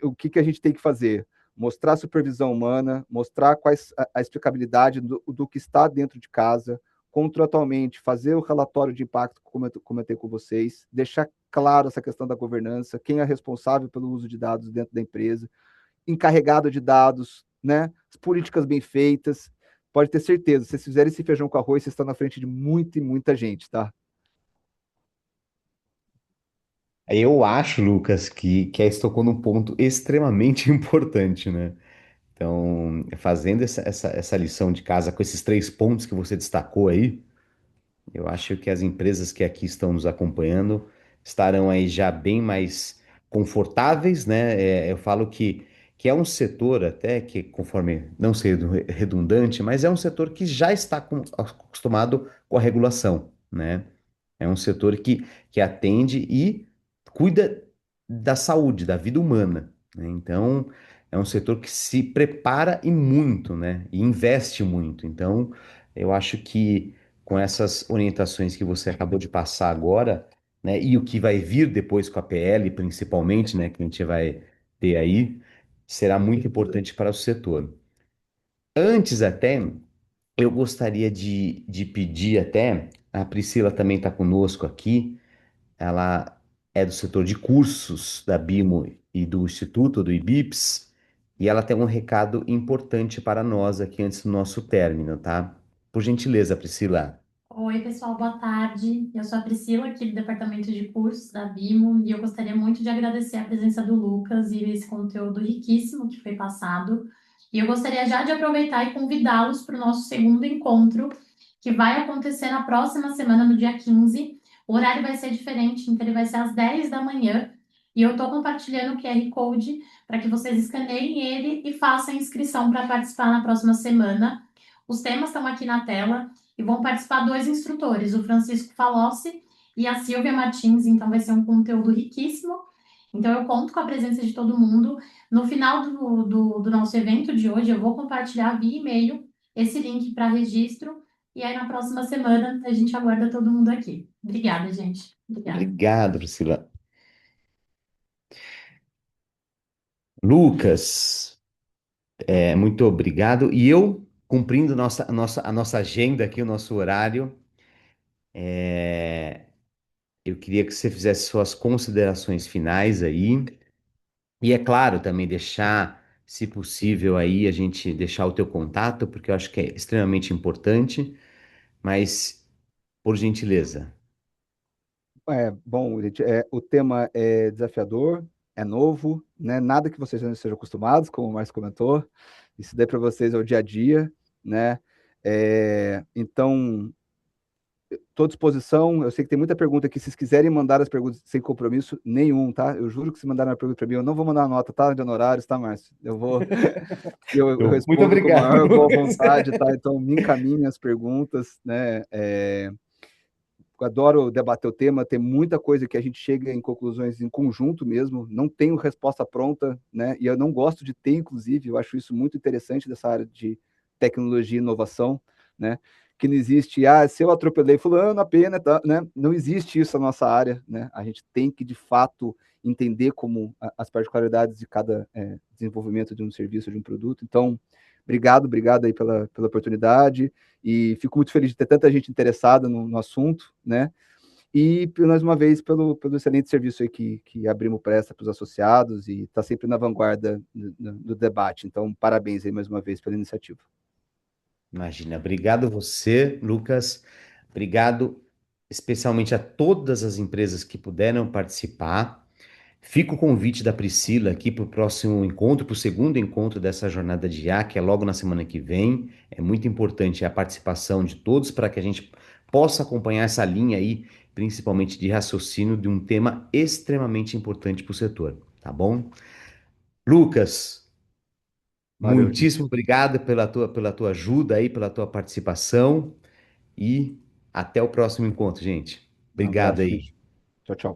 o que a gente tem que fazer? Mostrar supervisão humana, mostrar quais a explicabilidade do que está dentro de casa, contratualmente, fazer o relatório de impacto, como eu comentei com vocês, deixar claro essa questão da governança, quem é responsável pelo uso de dados dentro da empresa, encarregado de dados, né? As políticas bem feitas. Pode ter certeza, se vocês fizerem esse feijão com arroz, vocês estão na frente de muita e muita gente, tá? Eu acho, Lucas, que a tocou num ponto extremamente importante, né? Então, fazendo essa lição de casa com esses três pontos que você destacou aí, eu acho que as empresas que aqui estão nos acompanhando estarão aí já bem mais confortáveis, né? Eu falo que é um setor até que, conforme, não sendo redundante, mas é um setor que já está acostumado com a regulação, né? É um setor que atende e cuida da saúde, da vida humana, né? Então, é um setor que se prepara e muito, né? E investe muito. Então, eu acho que com essas orientações que você acabou de passar agora, né? E o que vai vir depois com a PL, principalmente, né? Que a gente vai ter aí, será muito importante para o setor. Antes até, eu gostaria de pedir até, a Priscila também está conosco aqui, ela é do setor de cursos da BIMO e do Instituto, do IBIPS, e ela tem um recado importante para nós aqui antes do nosso término, tá? Por gentileza, Priscila. Oi, pessoal, boa tarde. Eu sou a Priscila, aqui do Departamento de Cursos da Bimo, e eu gostaria muito de agradecer a presença do Lucas e esse conteúdo riquíssimo que foi passado. E eu gostaria já de aproveitar e convidá-los para o nosso segundo encontro, que vai acontecer na próxima semana, no dia 15. O horário vai ser diferente, então ele vai ser às 10 da manhã. E eu estou compartilhando o QR Code para que vocês escaneiem ele e façam a inscrição para participar na próxima semana. Os temas estão aqui na tela. E vão participar dois instrutores, o Francisco Falossi e a Silvia Martins, então vai ser um conteúdo riquíssimo. Então eu conto com a presença de todo mundo. No final do nosso evento de hoje, eu vou compartilhar via e-mail esse link para registro. E aí na próxima semana a gente aguarda todo mundo aqui. Obrigada, gente. Obrigada. Obrigado, Priscila. Lucas, muito obrigado. E eu, cumprindo a nossa agenda aqui, o nosso horário, é, eu queria que você fizesse suas considerações finais aí. E é claro, também deixar, se possível, aí a gente deixar o teu contato, porque eu acho que é extremamente importante, mas por gentileza. Bom, gente, o tema é desafiador, é novo, né? Nada que vocês não estejam acostumados, como o Márcio comentou. Isso daí para vocês é o dia a dia, né? Então, estou à disposição. Eu sei que tem muita pergunta aqui. Se vocês quiserem mandar as perguntas sem compromisso nenhum, tá? Eu juro que se mandarem uma pergunta para mim, eu não vou mandar uma nota, tá? De honorários, tá, Márcio? Eu Muito respondo com a obrigado, maior boa Lucas. vontade, tá? Então, me encaminhem as perguntas, né? Eu adoro debater o tema, tem muita coisa que a gente chega em conclusões em conjunto mesmo, não tenho resposta pronta, né? E eu não gosto de ter, inclusive, eu acho isso muito interessante dessa área de tecnologia e inovação, né? Que não existe, se eu atropelei fulano, a pena, tá, né? Não existe isso na nossa área, né? A gente tem que, de fato, entender como as particularidades de cada desenvolvimento de um serviço, de um produto. Então, obrigado aí pela oportunidade e fico muito feliz de ter tanta gente interessada no assunto, né? E, mais uma vez, pelo excelente serviço aí que abrimos presta para os associados e está sempre na vanguarda do debate. Então, parabéns aí mais uma vez pela iniciativa. Imagina, obrigado você, Lucas. Obrigado especialmente a todas as empresas que puderam participar. Fica o convite da Priscila aqui para o próximo encontro, para o segundo encontro dessa jornada de IA, que é logo na semana que vem. É muito importante a participação de todos para que a gente possa acompanhar essa linha aí, principalmente de raciocínio, de um tema extremamente importante para o setor, tá bom? Lucas, Valeu, gente. muitíssimo obrigado pela tua ajuda aí, pela tua participação e até o próximo encontro, gente. Um Obrigado abraço, aí. gente. Tchau, tchau.